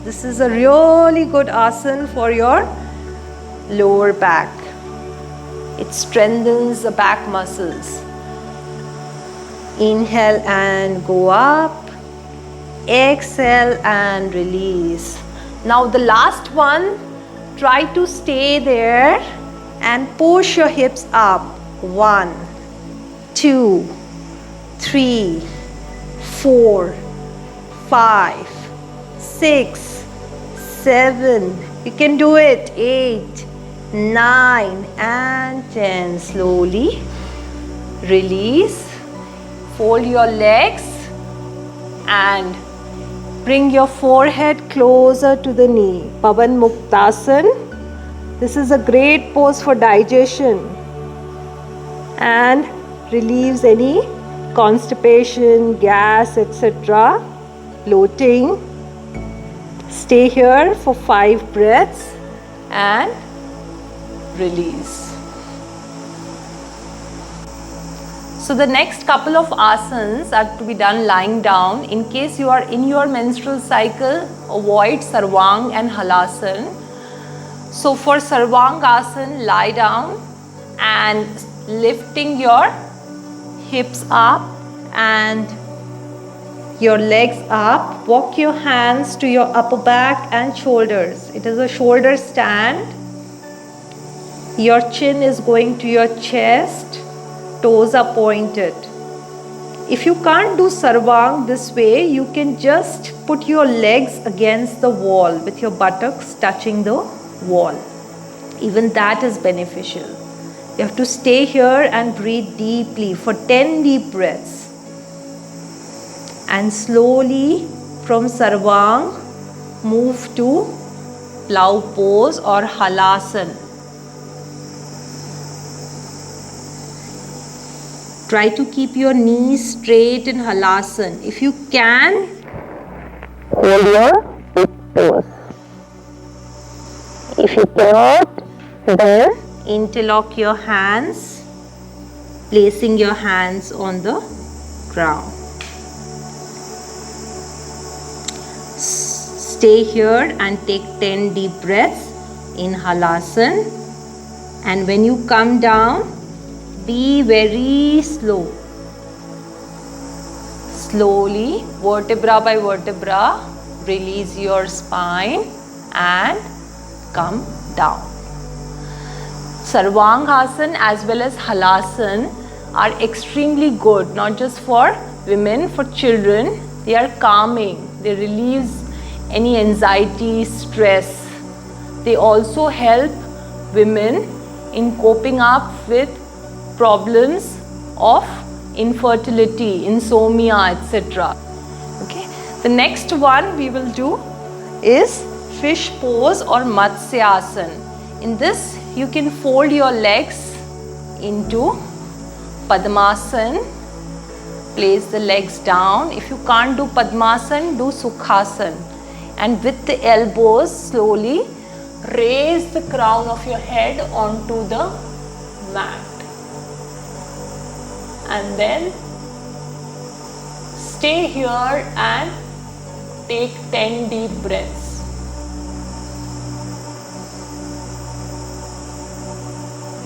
This is a really good asana for your lower back. It strengthens the back muscles. Inhale and go up. Exhale and release. Now the last one, try to stay there and push your hips up. 1, 2, 3, 4, 5, 6, 7. You can do it. 8, 9 and 10. Slowly release. Fold your legs and bring your forehead closer to the knee. Pavan Muktasana. This is a great pose for digestion and relieves any constipation, gas, etc. Bloating. Stay here for 5 breaths and release. So the next couple of asanas are to be done lying down. In case you are in your menstrual cycle, avoid Sarvang and Halasana. So for Sarvang Asana, lie down and lifting your hips up and your legs up. Walk your hands to your upper back and shoulders. It is a shoulder stand. Your chin is going to your chest. Toes are pointed. If you can't do sarvang this way, you can just put your legs against the wall with your buttocks touching the wall. Even that is beneficial. You have to stay here and breathe deeply for 10 deep breaths. And slowly from sarvang, move to plow pose or halasana. Try to keep your knees straight in halasana. If you can, Hold your hip toes. If you cannot, then interlock your hands, placing your hands on the ground. Stay here and take 10 deep breaths in halasana. And when you come down, be very slow. Slowly, vertebra by vertebra, release your spine and come down. Sarvanghasana as well as halasana are extremely good, not just for women, for children. They are calming, they release any anxiety, stress. They also help women in coping up with problems of infertility, insomnia, etc. Okay. The next one we will do is fish pose or Matsyasana. In this, you can fold your legs into Padmasana. Place the legs down. If you can't do Padmasana, do Sukhasana. And with the elbows, slowly raise the crown of your head onto the mat. And then stay here and take 10 deep breaths.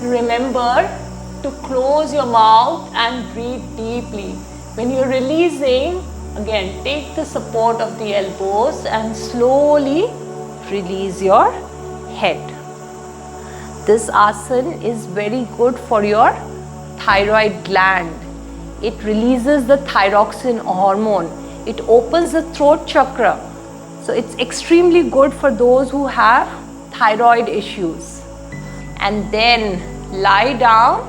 Remember to close your mouth and breathe deeply. When you're releasing, again take the support of the elbows and slowly release your head. This asana is very good for your thyroid gland. It releases the thyroxine hormone. It opens the throat chakra. So it's extremely good for those who have thyroid issues. And then lie down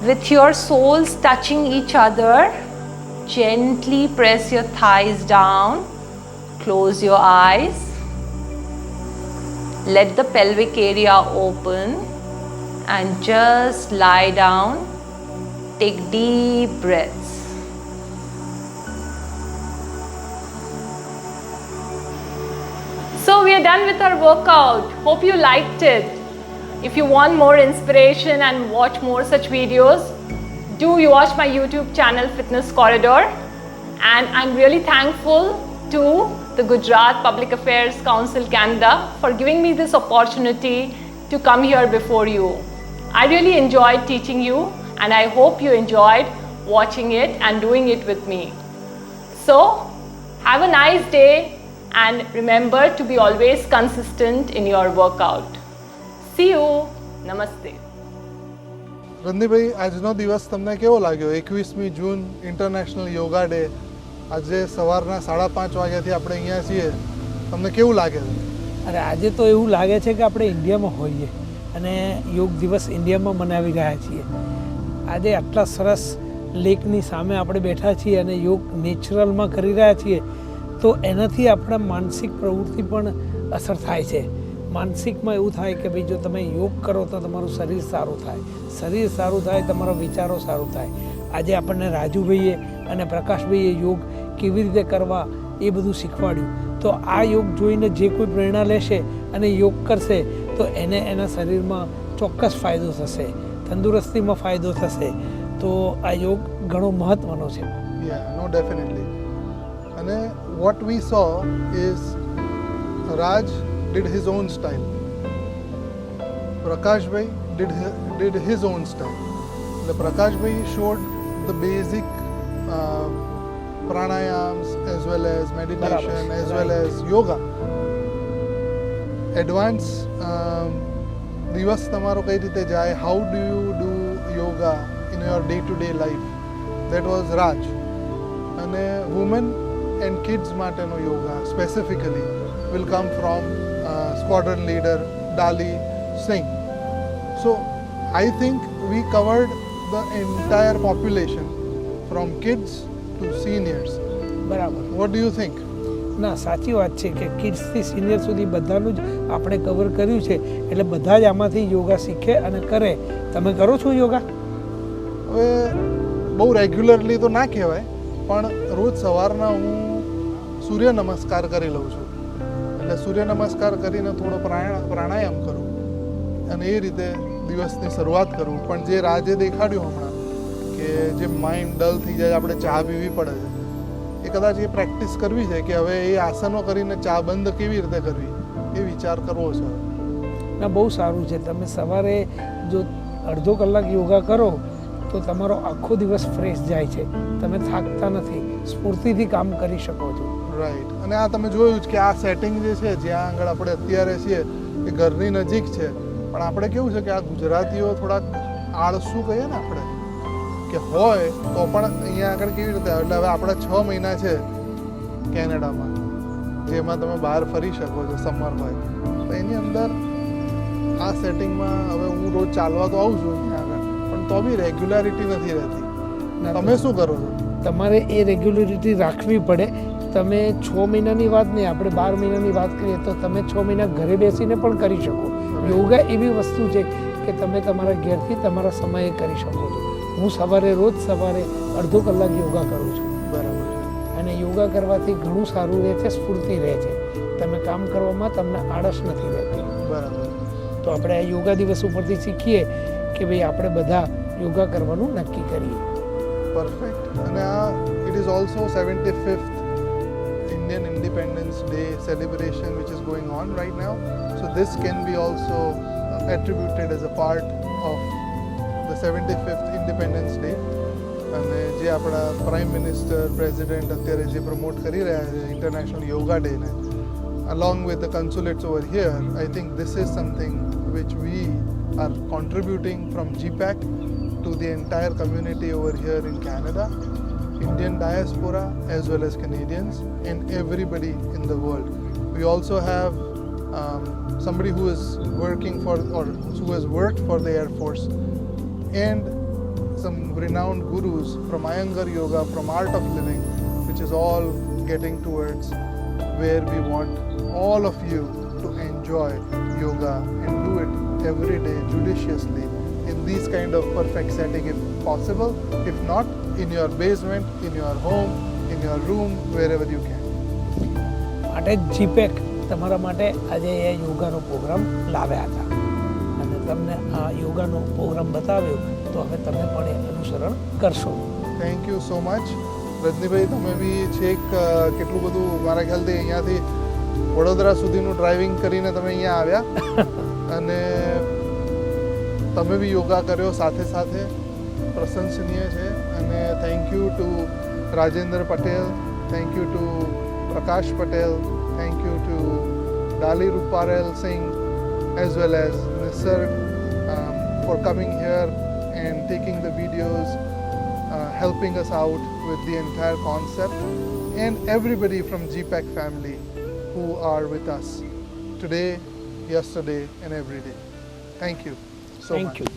with your soles touching each other. Gently press your thighs down. Close your eyes. Let the pelvic area open and just lie down. Take deep breaths. So we are done with our workout. Hope you liked it. If you want more inspiration and watch more such videos, do you watch my YouTube channel Fitness Corridor. And I'm really thankful to the Gujarat Public Affairs Council Canada for giving me this opportunity to come here before you. I really enjoyed teaching you and I hope you enjoyed watching it and doing it with me. So have a nice day and remember to be always consistent in your workout. See you. Namaste. રંદીભાઈ, આજનો દિવસ તમને કેવો લાગ્યો? 21મી જૂન international yoga day. આજે સવારના 5:30 વાગ્યાથી આપણે અહીંયા છીએ. તમને કેવું લાગે છે? અરે આજે તો એવું લાગે છે કે આપણે ઇન્ડિયામાં હોઈએ અને યોગ દિવસ ઇન્ડિયામાં મનાવી રહ્યા છીએ. આજે આટલા સરસ લેકની સામે આપણે બેઠા છીએ અને યોગ નેચરલમાં કરી રહ્યા છીએ તો એનાથી આપણા માનસિક પ્રવૃત્તિ પણ અસર થાય છે. માનસિકમાં એવું થાય કે ભાઈ જો તમે યોગ કરો તો તમારું શરીર સારું થાય, શરીર સારું થાય તમારા વિચારો સારું થાય. આજે આપણને રાજુભાઈએ અને પ્રકાશભાઈએ યોગ કેવી રીતે કરવા એ બધું શીખવાડ્યું. તો આ યોગ જોઈને જે કોઈ પ્રેરણા લેશે અને યોગ કરશે તો એને એના શરીરમાં ચોક્કસ ફાયદો થશે, તંદુરસ્તીમાં ફાયદો થશે. તો આ યોગ ઘણો મહત્ત્વનો છે. નો ડેફિનેટલી. અને what we so is Raj did his own style. Prakash bhai did his own style. The Prakash bhai showed the basic pranayams as well as meditation as well as yoga. Advanced દિવસ તમારો કઈ રીતે જાય, how do you do yoga in your day to day life, that was Raj. અને woman and kids માટેનો yoga specifically will come from squadron leader Dali Singh. So I think we covered the entire population from kids to seniors. બરાબર. What do you think? ના, સાચી વાત છે કે કિડ્સથી senior સુધી બધાનું જ આપણે કવર કર્યું છે, એટલે બધા જ આમાંથી યોગા શીખે અને કરે. તમે કરો છો યોગા? હવે બહુ રેગ્યુલરલી તો ના કહેવાય, પણ રોજ સવારના હું સૂર્ય નમસ્કાર કરી લઉં છું. એટલે સૂર્ય નમસ્કાર કરીને થોડો પ્રાણાયામ કરું અને એ રીતે દિવસની શરૂઆત કરું. પણ જે રાજે દેખાડ્યું હમણાં કે જે માઇન્ડ ડલ થઈ જાય, આપણે ચા પીવી પડે છે, એ કદાચ એ પ્રેક્ટિસ કરવી છે કે હવે એ આસનો કરીને ચા બંધ કેવી રીતે કરવી એ વિચાર કરવો છે. ના, બહુ સારું છે. તમે સવારે જો અડધો કલાક યોગા કરો તો તમારો આખો દિવસ ફ્રેશ જાય છે, તમે થાકતા નથી, સ્ફૂર્તિથી કામ કરી શકો છો. રાઈટ. અને આ તમે જોયું જ કે આ સેટિંગ જે છે જ્યાં આગળ આપણે અત્યારે છીએ એ ઘરની નજીક છે, પણ આપણે કેવું છે કે આ ગુજરાતીઓ થોડાક આળસુ કહીએ ને આપણે, કે હોય તો પણ અહીંયા આગળ કેવી રીતે આવે. એટલે હવે આપણા 6 મહિના છે કેનેડામાં, જેમાં તમે બહાર ફરી શકો છો સમર હોય તો. એની અંદર આ સેટિંગમાં હવે હું રોજ ચાલવા તો આવું છું અહીંયા આગળ, પણ તો બી રેગ્યુલારિટી નથી રહેતી. તમે શું કરો છો? તમારે એ રેગ્યુલરિટી રાખવી પડે. તમે 6 મહિનાની વાત નહીં, આપણે 12 મહિનાની વાત કરીએ તો તમે 6 મહિના ઘરે બેસીને પણ કરી શકો. યોગા એવી વસ્તુ છે કે તમે તમારા ઘેરથી તમારા સમયે કરી શકો છો. હું રોજ સવારે અડધો કલાક યોગા કરું છું. બરાબર. અને યોગા કરવાથી ઘણું સારું રહે છે, સ્ફૂર્તિ રહે છે, તમે કામ કરવામાં તમને આળસ નથી રહેતી. બરાબર. તો આપણે આ યોગા દિવસ ઉપરથી શીખીએ કે ભાઈ આપણે બધા યોગા કરવાનું નક્કી કરીએ. પરફેક્ટ. અને આ it is also 75th Indian Independence Day celebration which is going on right now. So this can be also attributed as a part of the 75th Independence Day. અને જે આપણા પ્રાઇમ મિનિસ્ટર પ્રેસિડેન્ટ અત્યારે જે promote કરી રહ્યા છે international yoga ડેને, along with the consulates over here, I think this is something which we are contributing from GPAC to the entire community over here in Canada, Indian diaspora as well as Canadians and everybody in the world. We also have somebody who is working for or who has worked for the Air Force, and some renowned gurus from Iyengar Yoga, from Art of Living, which is all getting towards where we want all of you to enjoy yoga and do it every day judiciously in these kind of perfect setting if possible. If not, in your basement, in your home, in your room, wherever you can. માટે GPAC તમારા માટે આજે એ યોગાનો programme લાવ્યા હતા અને તમને આ યોગાનો programme બતાવ્યો તો હવે તમે પણ એ અનુસરણ કરશો. Thank you so much Rajnibhai. તમે બી છેક કેટલું બધું મારા ખ્યાલથી અહીંયાથી વડોદરા સુધીનું ડ્રાઇવિંગ કરીને તમે અહીંયા આવ્યા અને તમે બી યોગા કર્યો સાથે સાથે, પ્રશંસનીય છે. અને thank you to Rajendra Patel, thank you to Prakash Patel, thank you to Dali Ruparel Singh as well as Nisarg for coming here and taking the videos, helping us out with the entire concept, and everybody from GPAC family who are with us today, yesterday and every day. Thank you so much. Thank you.